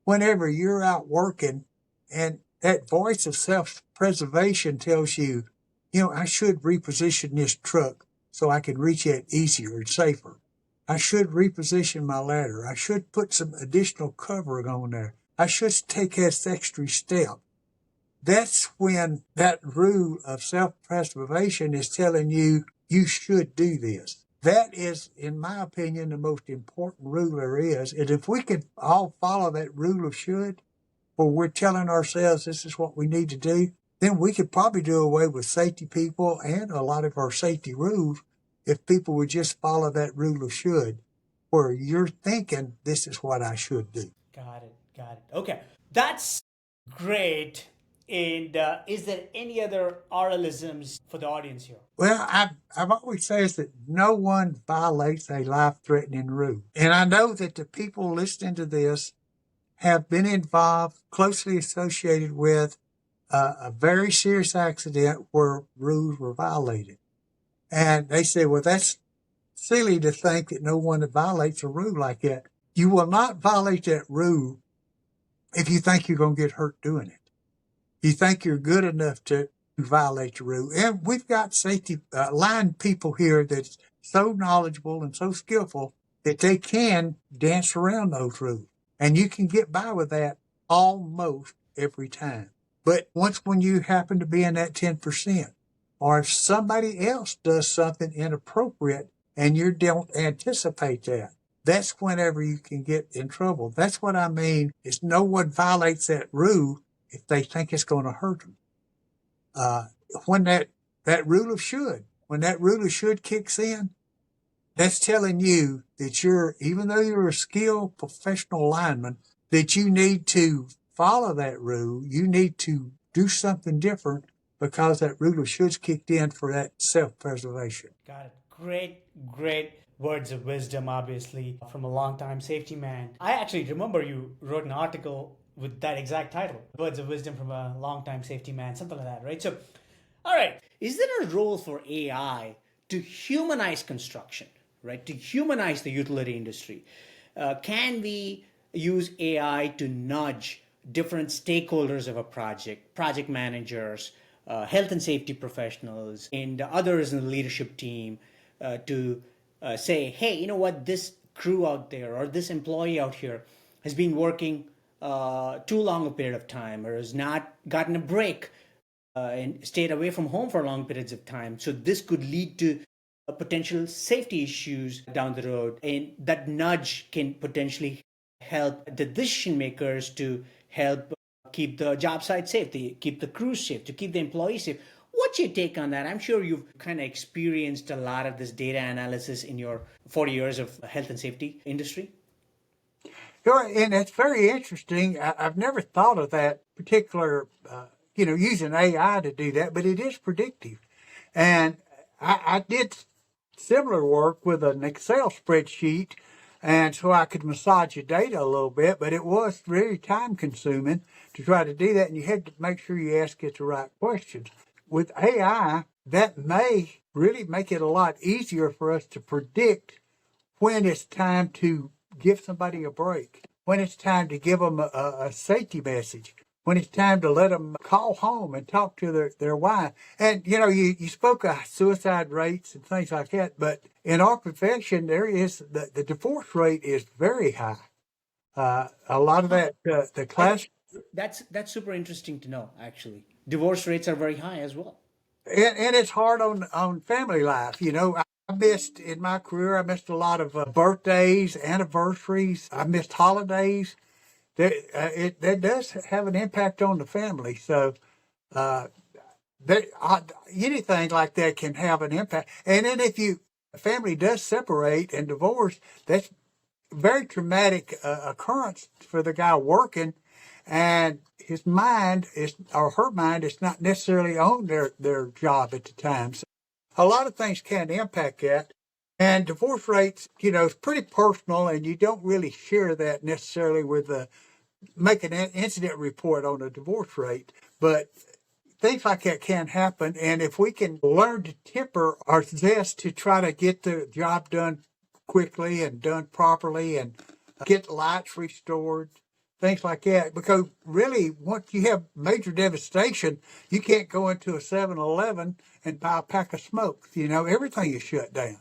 Whenever you're out working and that voice of self-preservation tells you, I should reposition this truck so I can reach it easier and safer. I should reposition my ladder. I should put some additional covering on there. I should take this extra step. That's when that rule of self-preservation is telling you, you should do this. That is, in my opinion, the most important rule there is. And if we could all follow that rule of should, where we're telling ourselves this is what we need to do, then we could probably do away with safety people and a lot of our safety rules, if people would just follow that rule of should, where you're thinking this is what I should do. Got it. Got it. Okay. That's great. And is there any other RLisms for the audience here? Well, I've always says that no one violates a life-threatening rule. And I know that the people listening to this have been involved, closely associated with a very serious accident where rules were violated. And they say, well, that's silly to think that no one violates a rule like that. You will not violate that rule if you think you're going to get hurt doing it. You think you're good enough to violate the rule. And we've got safety line people here that's so knowledgeable and so skillful that they can dance around those rules. And you can get by with that almost every time. But once when you happen to be in that 10%, or if somebody else does something inappropriate and you don't anticipate that, that's whenever you can get in trouble. That's what I mean is no one violates that rule if they think it's going to hurt them. When that rule of should kicks in, that's telling you that even though you're a skilled professional lineman, that you need to follow that rule. You need to do something different because that rule of shoulds kicked in for that self-preservation. Got it. Great words of wisdom, obviously, from a long-time safety man. I actually remember you wrote an article with that exact title, Words of Wisdom from a Long-Time Safety Man, something like that, right? So, all right, is there a role for AI to humanize construction, right? To humanize the utility industry? Can we use AI to nudge different stakeholders of a project managers, health and safety professionals, and others in the leadership team to say, hey, you know what, this crew out there or this employee out here has been working too long a period of time or has not gotten a break and stayed away from home for long periods of time. So this could lead to potential safety issues down the road. And that nudge can potentially help the decision makers to help keep the job site safe, to keep the crews safe, to keep the employees safe. What's your take on that? I'm sure you've kind of experienced a lot of this data analysis in your 40 years of health and safety industry. Sure, and it's very interesting. I've never thought of that particular, using AI to do that, but it is predictive. And I did similar work with an Excel spreadsheet, and so I could massage your data a little bit, but it was very time consuming to try to do that, and you had to make sure you ask it the right questions. With AI, that may really make it a lot easier for us to predict when it's time to give somebody a break, when it's time to give them a safety message, when it's time to let them call home and talk to their wife. And, you spoke of suicide rates and things like that, but in our profession, the divorce rate is very high. A lot of that, the class. That's super interesting to know, actually. Divorce rates are very high as well. And it's hard on family life. In my career, I missed a lot of birthdays, anniversaries. I missed holidays. That does have an impact on the family. So anything like that can have an impact. And then if a family does separate and divorce, that's a very traumatic occurrence for the guy working. And his mind or her mind is not necessarily on their job at the time. So a lot of things can impact that. And divorce rates, is pretty personal, and you don't really share that necessarily with make an incident report on a divorce rate. But things like that can happen. And if we can learn to temper our zest to try to get the job done quickly and done properly and get the lights restored, things like that. Because really, once you have major devastation, you can't go into a 7-Eleven and buy a pack of smokes. Everything is shut down.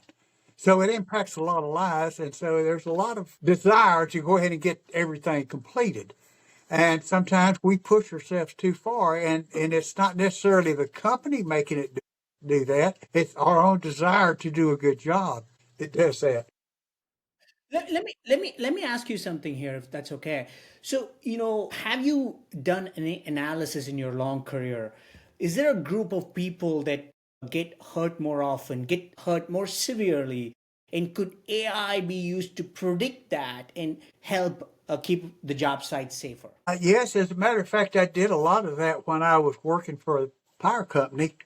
So it impacts a lot of lives. And so there's a lot of desire to go ahead and get everything completed. And sometimes we push ourselves too far, and it's not necessarily the company making it do that. It's our own desire to do a good job that does that. Let me ask you something here, if that's okay. So, have you done any analysis in your long career? Is there a group of people that get hurt more often, get hurt more severely? And could AI be used to predict that and help keep the job site safer? Yes, as a matter of fact, I did a lot of that when I was working for a power company.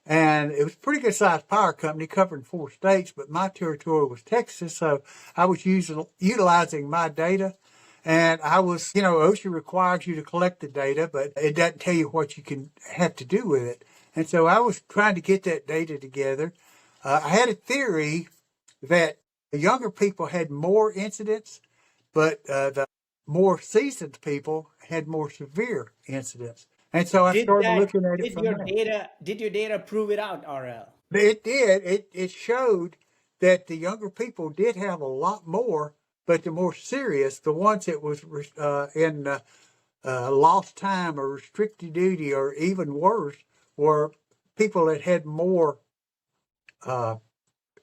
And it was a pretty good sized power company covering 4 states, but my territory was Texas. So I was utilizing my data. And I was, OSHA requires you to collect the data, but it doesn't tell you what you can have to do with it. And so I was trying to get that data together. I had a theory that the younger people had more incidents, but the more seasoned people had more severe incidents. And so I started looking at it from there. Did your data prove it out, RL? It did. It showed that the younger people did have a lot more, but the more serious, the ones that was in lost time or restricted duty or even worse, were people that had more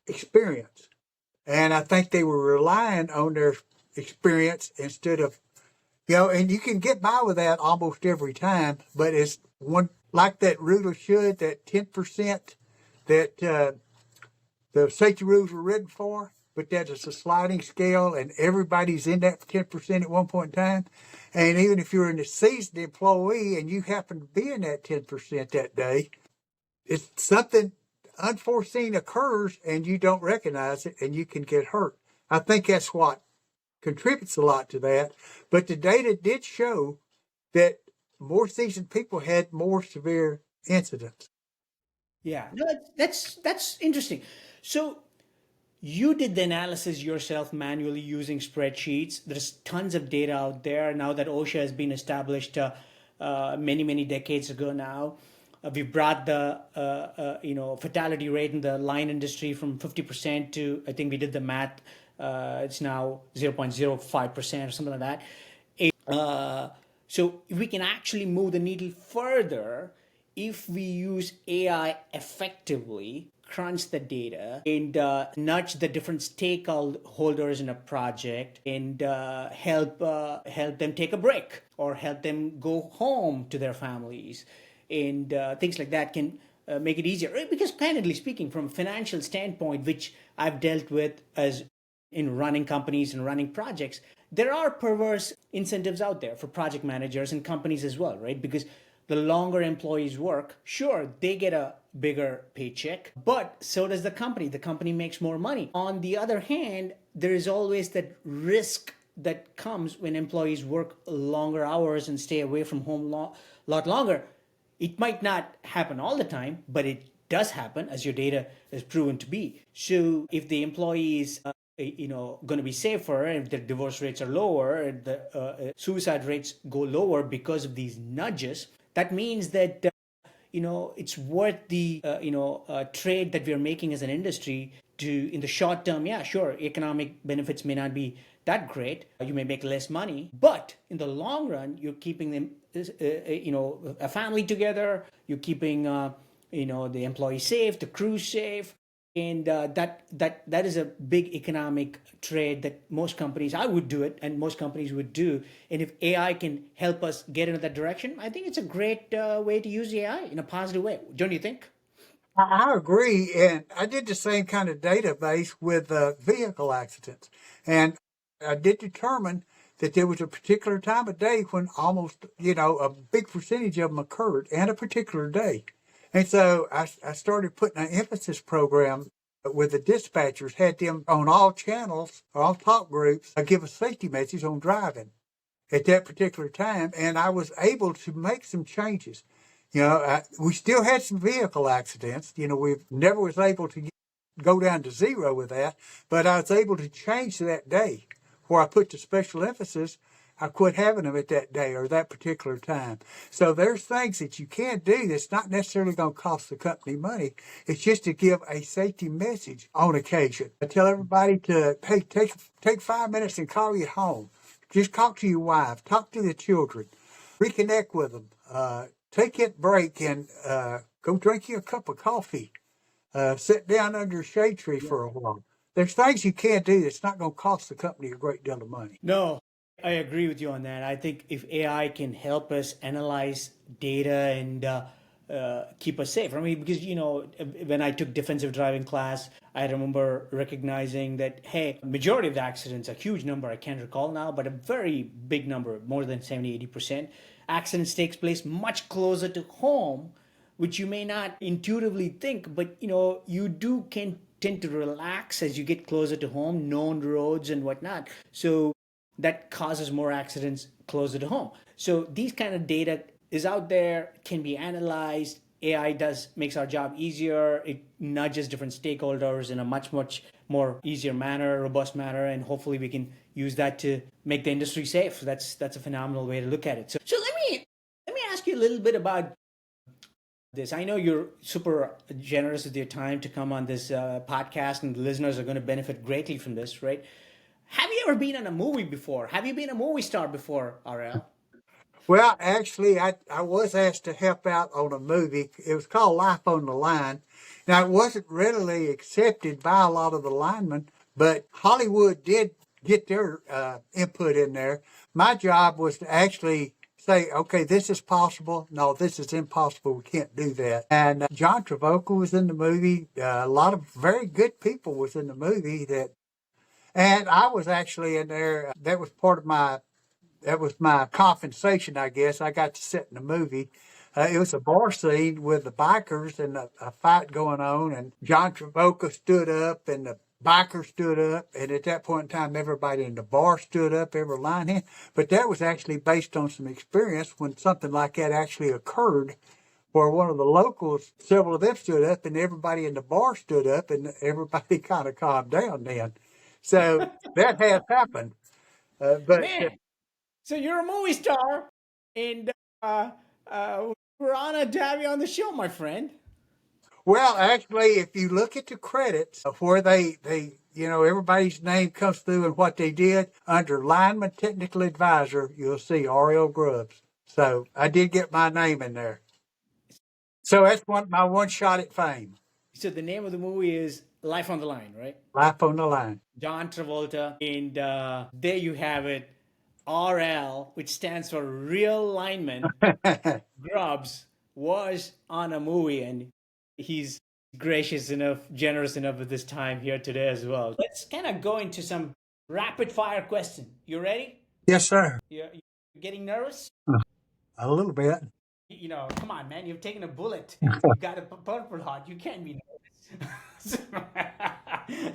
experience. And I think they were relying on their experience instead of, and you can get by with that almost every time, but it's one like that rule should, that 10% that the safety rules were written for, but that is a sliding scale and everybody's in that 10% at one point in time. And even if you're a seasoned employee and you happen to be in that 10% that day, it's something unforeseen occurs and you don't recognize it and you can get hurt. I think that's what contributes a lot to that. But the data did show that more seasoned people had more severe incidents. Yeah, no, that's interesting. So you did the analysis yourself manually using spreadsheets. There's tons of data out there now that OSHA has been established many decades ago now. We brought the fatality rate in the line industry from 50% to, I think we did the math. It's now 0.05% or something like that. So we can actually move the needle further if we use AI effectively, crunch the data, and nudge the different stakeholders in a project, and help them take a break or help them go home to their families, and things like that can make it easier. Because candidly speaking, from a financial standpoint, which I've dealt with as in running companies and running projects, there are perverse incentives out there for project managers and companies as well, right? Because the longer employees work, sure, they get a bigger paycheck, but so does the company. The company makes more money. On the other hand, there is always that risk that comes when employees work longer hours and stay away from home a lot longer. It might not happen all the time, but it does happen, as your data has proven to be. So if the employees going to be safer, if the divorce rates are lower, the suicide rates go lower because of these nudges, that means that it's worth the trade that we are making as an industry to, in the short term. Yeah, sure, economic benefits may not be that great. You may make less money, but in the long run, you're keeping them a family together. You're keeping the employee safe, the crew safe. And that is a big economic trade that most companies, I would do it, and most companies would do. And if AI can help us get into that direction, I think it's a great way to use AI in a positive way. Don't you think? I agree. And I did the same kind of database with vehicle accidents. And I did determine that there was a particular time of day when almost, a big percentage of them occurred and a particular day. And so I started putting an emphasis program with the dispatchers, had them on all channels, or all talk groups, give a safety message on driving at that particular time. And I was able to make some changes. We still had some vehicle accidents. We never was able to go down to zero with that, but I was able to change that day where I put the special emphasis. I quit having them at that day or that particular time. So there's things that you can do that's not necessarily going to cost the company money. It's just to give a safety message on occasion. I tell everybody to, hey, take 5 minutes and call you home. Just talk to your wife, talk to the children, reconnect with them, take a break and go drink you a cup of coffee, sit down under a shade tree for a while. There's things you can do that's not going to cost the company a great deal of money. No, I agree with you on that. I think if AI can help us analyze data and keep us safe. I mean, because when I took defensive driving class, I remember recognizing that, hey, majority of the accidents, a huge number, I can't recall now, but a very big number, more than 70-80%, accidents takes place much closer to home, which you may not intuitively think, but you can tend to relax as you get closer to home, known roads and whatnot. So that causes more accidents closer to home. So these kind of data is out there, can be analyzed. AI makes our job easier. It nudges different stakeholders in a much more easier manner, robust manner, and hopefully we can use that to make the industry safe. That's a phenomenal way to look at it. So let me ask you a little bit about this. I know you're super generous with your time to come on this podcast, and the listeners are going to benefit greatly from this, right? Have you ever been in a movie before? Have you been a movie star before, RL? Well, actually, I was asked to help out on a movie. It was called Life on the Line. Now, it wasn't readily accepted by a lot of the linemen, but Hollywood did get their input in there. My job was to actually say, okay, this is possible. No, this is impossible. We can't do that. And John Travolta was in the movie. A lot of very good people was in the movie and I was actually in there. That was part of that was my compensation, I guess. I got to sit in the movie. It was a bar scene with the bikers and a fight going on, and John Travolta stood up, and the bikers stood up, and at that point in time, everybody in the bar stood up, every line in. But that was actually based on some experience when something like that actually occurred, where one of the locals, several of them stood up, and everybody in the bar stood up, and everybody kind of calmed down then. So that has happened. But Man, so you're a movie star, and we're honored to have you on the show, my friend. Well, actually, if you look at the credits of where everybody's name comes through and what they did under lineman technical advisor, you'll see RL Grubbs. So I did get my name in there. So that's my one shot at fame. So the name of the movie is Life on the Line, right? Life on the Line. John Travolta, and there you have it. RL, which stands for Real Lineman Grubbs, was on a movie, and he's gracious enough, generous enough with his time here today as well. Let's kind of go into some rapid fire question. You ready? Yes, sir. You getting nervous? A little bit. Come on, man. You've taken a bullet. You've got a Purple Heart. You can't be nervous.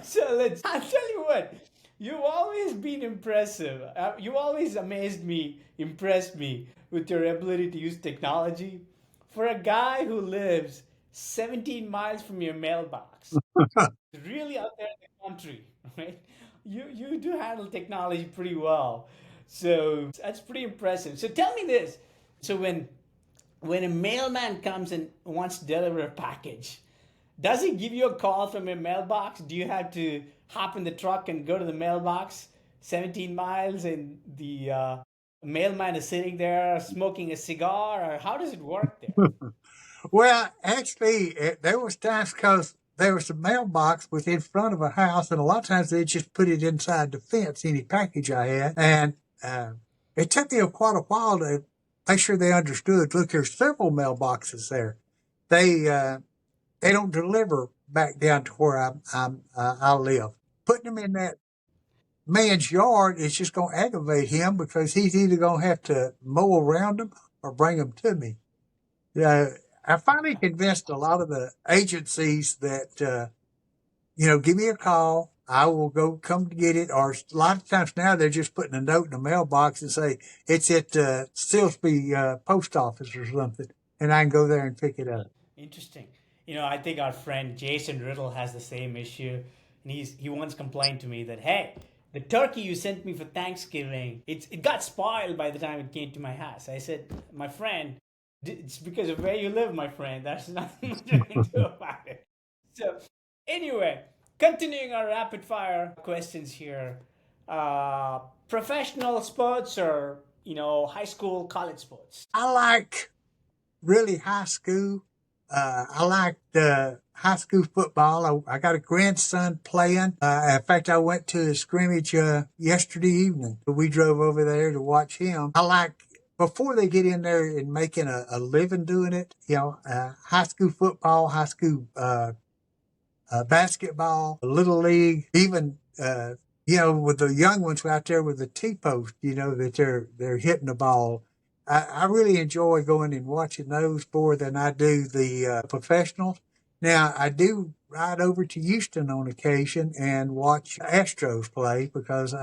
So I'll tell you what. You've always been impressive. You always impressed me with your ability to use technology. For a guy who lives 17 miles from your mailbox, really out there in the country, right? You do handle technology pretty well. So that's pretty impressive. So tell me this. So when a mailman comes and wants to deliver a package, does he give you a call from your mailbox? Do you have to hop in the truck and go to the mailbox 17 miles and the mailman is sitting there smoking a cigar? Or how does it work there? Well, actually, there was times because there was a mailbox was in front of a house, and a lot of times they just put it inside the fence, any package I had. And it took me quite a while to make sure they understood. Look, there's several mailboxes there. They don't deliver back down to where I live. Putting them in that man's yard is just going to aggravate him because he's either going to have to mow around them or bring them to me. I finally convinced a lot of the agencies that, give me a call. I will come to get it. Or a lot of times now they're just putting a note in the mailbox and say it's at Silsby post office or something, and I can go there and pick it up. Interesting. I think our friend Jason Riddle has the same issue, and he once complained to me that, hey, the turkey you sent me for Thanksgiving, it got spoiled by the time it came to my house. I said, my friend, it's because of where you live, my friend. There's nothing much you can do about it. So anyway, continuing our rapid fire questions here. Professional sports or, high school, college sports? I like really high school. I like high school football. I got a grandson playing. In fact, I went to a scrimmage yesterday evening. We drove over there to watch him. I like before they get in there and making a living doing it, high school football, high school basketball, little league, even with the young ones out there with the T-post, that they're hitting the ball. I really enjoy going and watching those more than I do the professionals. Now, I do ride over to Houston on occasion and watch Astros play because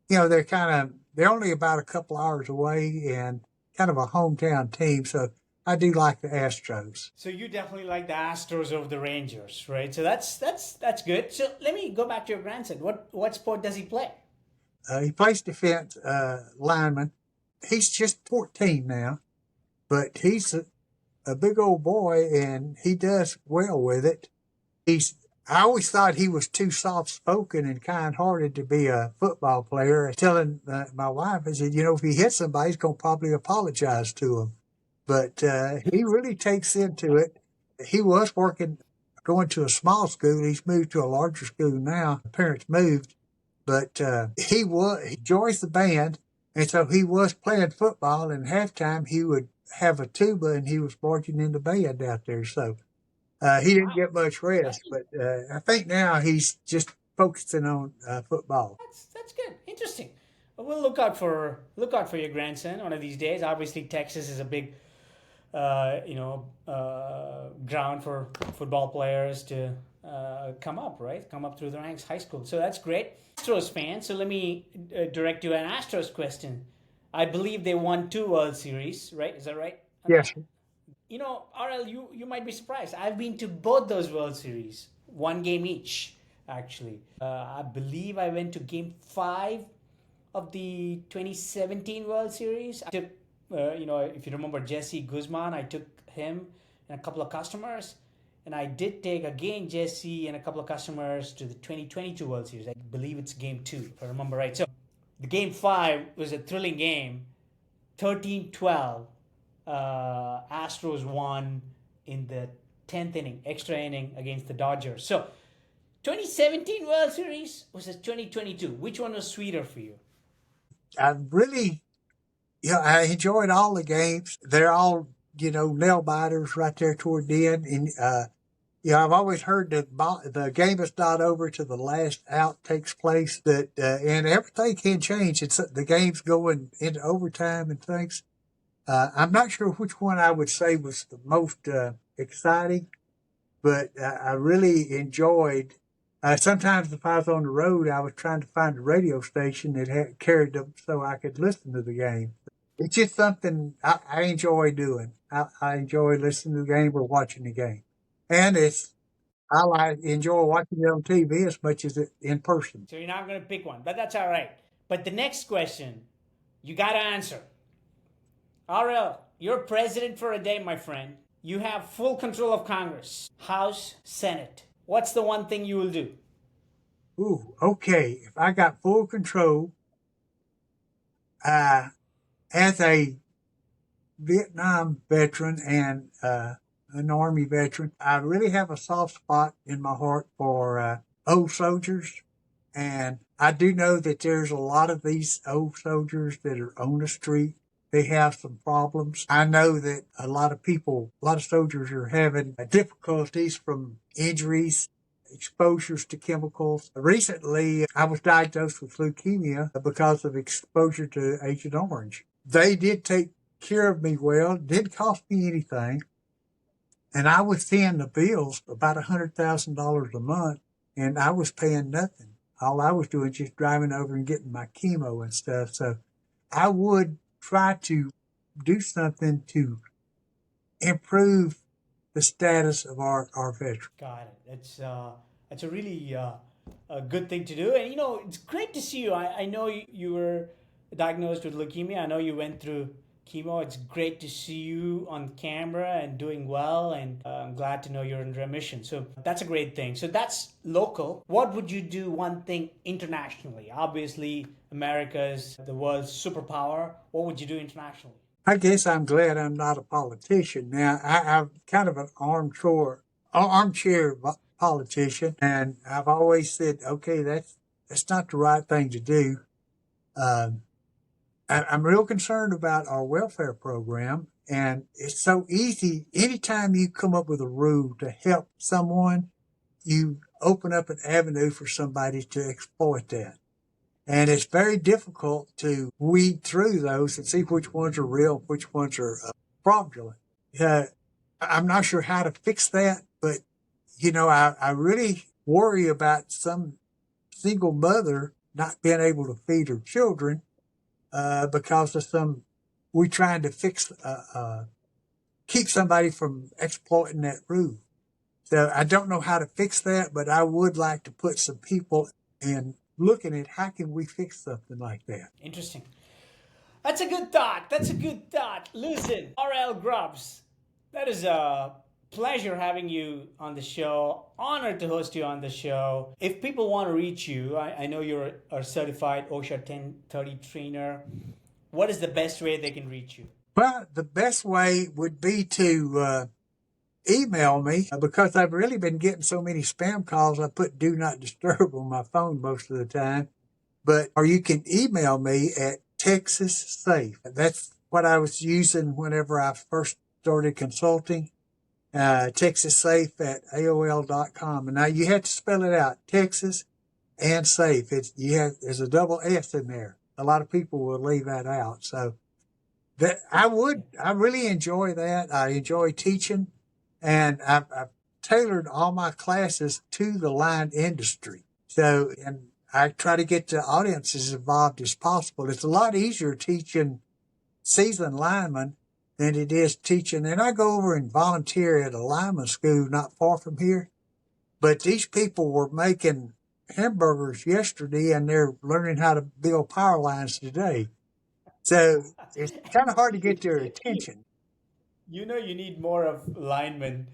they're only about a couple hours away and kind of a hometown team. So I do like the Astros. So you definitely like the Astros over the Rangers, right? So that's good. So let me go back to your grandson. What sport does he play? He plays defense lineman. He's just 14 now, but he's a big old boy and he does well with it. I always thought he was too soft-spoken and kind-hearted to be a football player. Telling my wife, I said, if he hits somebody, he's going to probably apologize to him. But he really takes into it. He was going to a small school. He's moved to a larger school now. Parents moved. But he enjoys the band. And so he was playing football, and halftime he would have a tuba, and he was marching in the band out there. So he didn't get much rest. But I think now he's just focusing on football. That's good. Interesting. Well, we'll look out for your grandson one of these days. Obviously, Texas is a big ground for football players to come up through the ranks, high school. So that's great. Astros fan. So let me direct you an Astros question. I believe they won 2 World Series, right? Is that right? Yes. RL, you might be surprised. I've been to both those World Series, 1 game each, actually. I believe I went to Game 5 of the 2017 World Series. I took if you remember Jesse Guzman, I took him and a couple of customers. And I did take again Jesse and a couple of customers to the 2022 World Series. I believe it's Game 2, if I remember right. So the Game 5 was a thrilling game. 13-12. Astros won in the 10th inning, extra inning against the Dodgers. So 2017 World Series versus 2022. Which one was sweeter for you? I really... I enjoyed all the games. They're all, nail biters right there toward the end. And, I've always heard that the game is not over till the last out takes place. And everything can change. The game's going into overtime and things. I'm not sure which one I would say was the most exciting, but I really enjoyed. Sometimes if I was on the road, I was trying to find a radio station that carried them so I could listen to the game. It's just something I enjoy doing. I enjoy listening to the game or watching the game. And I enjoy watching it on TV as much as in person. So you're not going to pick one, but that's all right. But the next question, you got to answer. RL, you're president for a day, my friend. You have full control of Congress, House, Senate. What's the one thing you will do? Ooh, okay. If I got full control, as a Vietnam veteran and an Army veteran, I really have a soft spot in my heart for old soldiers. And I do know that there's a lot of these old soldiers that are on the street. They have some problems. I know that a lot of soldiers are having difficulties from injuries, exposures to chemicals. Recently, I was diagnosed with leukemia because of exposure to Agent Orange. They did take care of me well. It didn't cost me anything. And I was seeing the bills about $100,000 a month, and I was paying nothing. All I was doing was just driving over and getting my chemo and stuff. So I would try to do something to improve the status of our veterans. Got it. It's a really a good thing to do. And, it's great to see you. I know you were diagnosed with leukemia. I know you went through chemo. It's great to see you on camera and doing well. And I'm glad to know you're in remission. So that's a great thing. So that's local. What would you do one thing internationally? Obviously, America is the world's superpower. What would you do internationally? I guess I'm glad I'm not a politician. Now, I'm kind of an armchair politician, and I've always said, okay, that's not the right thing to do. I'm real concerned about our welfare program, and it's so easy. Anytime you come up with a rule to help someone, you open up an avenue for somebody to exploit that. And it's very difficult to weed through those and see which ones are real, which ones are fraudulent. I'm not sure how to fix that, but, I really worry about some single mother not being able to feed her children because of we're trying to keep somebody from exploiting that rule. So I don't know how to fix that, but I would like to put some people in looking at how can we fix something like that. Interesting. That's a good thought. Listen, RL Grubbs, that is a pleasure having you on the show. Honored to host you on the show. If people want to reach you, I know you're a certified OSHA 1030 trainer. What is the best way they can reach you? Well, the best way would be to email me because I've really been getting so many spam calls. I put do not disturb on my phone most of the time. Or you can email me at Texas Safe. That's what I was using whenever I first started consulting. Texas Safe at AOL.com. And now you have to spell it out, Texas and Safe. There's a double S in there. A lot of people will leave that out. So I really enjoy that. I enjoy teaching, and I've tailored all my classes to the line industry. So, and I try to get the audience as involved as possible. It's a lot easier teaching seasoned linemen than it is teaching. And I go over and volunteer at a lineman school not far from here. But these people were making hamburgers yesterday, and they're learning how to build power lines today. So it's kind of hard to get their attention. You need more of linemen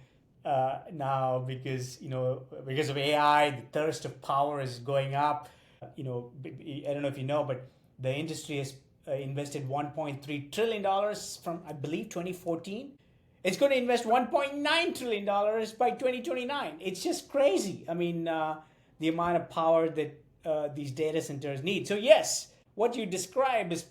now because of AI, the thirst of power is going up. I don't know if you know, but the industry has invested $1.3 trillion from, I believe, 2014. It's going to invest $1.9 trillion by 2029. It's just crazy. I mean, the amount of power that these data centers need. So yes, what you describe is,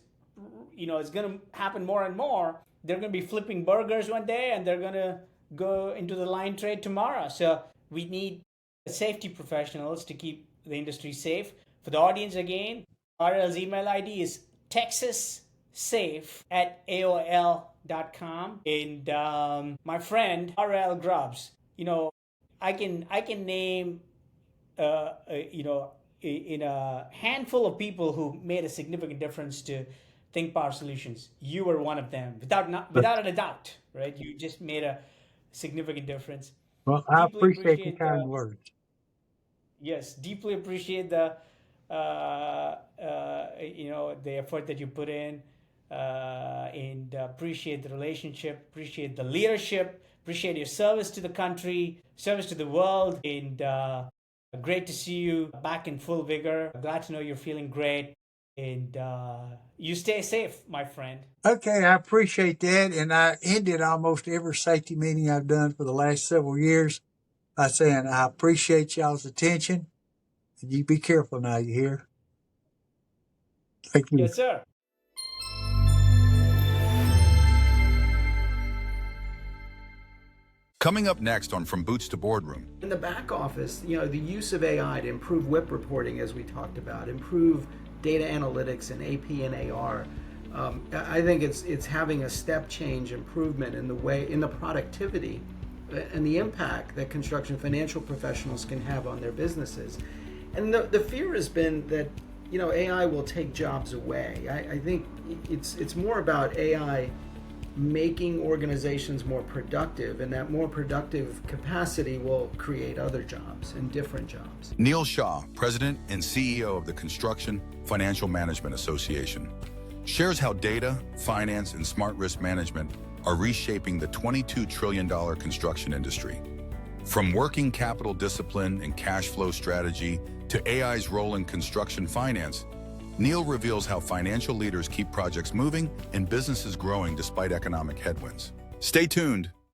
it's going to happen more and more. They're going to be flipping burgers one day, and they're going to go into the line trade tomorrow. So we need safety professionals to keep the industry safe. For the audience, again, RL's email ID is texassafe@aol.com. And my friend RL Grubbs, I can name in a handful of people who made a significant difference to Think Power Solutions. You were one of them, without a doubt, right? You just made a significant difference. Well, I appreciate the kind words. Yes, deeply appreciate the effort that you put in, and appreciate the relationship, appreciate the leadership, appreciate your service to the country, service to the world, and great to see you back in full vigor. Glad to know you're feeling great, and you stay safe, my friend. Okay, I appreciate that, and I ended almost every safety meeting I've done for the last several years by saying I appreciate y'all's attention. And you be careful now, you hear? Thank you. Yes, sir. Coming up next on From Boots to Boardroom. In the back office, the use of AI to improve WIP reporting, as we talked about, improve data analytics and AP and AR. I think it's having a step change improvement in the productivity and the impact that construction financial professionals can have on their businesses. And the fear has been that AI will take jobs away. I think it's more about AI making organizations more productive, and that more productive capacity will create other jobs and different jobs. Neil Shah, President and CEO of the Construction Financial Management Association, shares how data, finance, and smart risk management are reshaping the $22 trillion construction industry. From working capital discipline and cash flow strategy to AI's role in construction finance, Neil reveals how financial leaders keep projects moving and businesses growing despite economic headwinds. Stay tuned.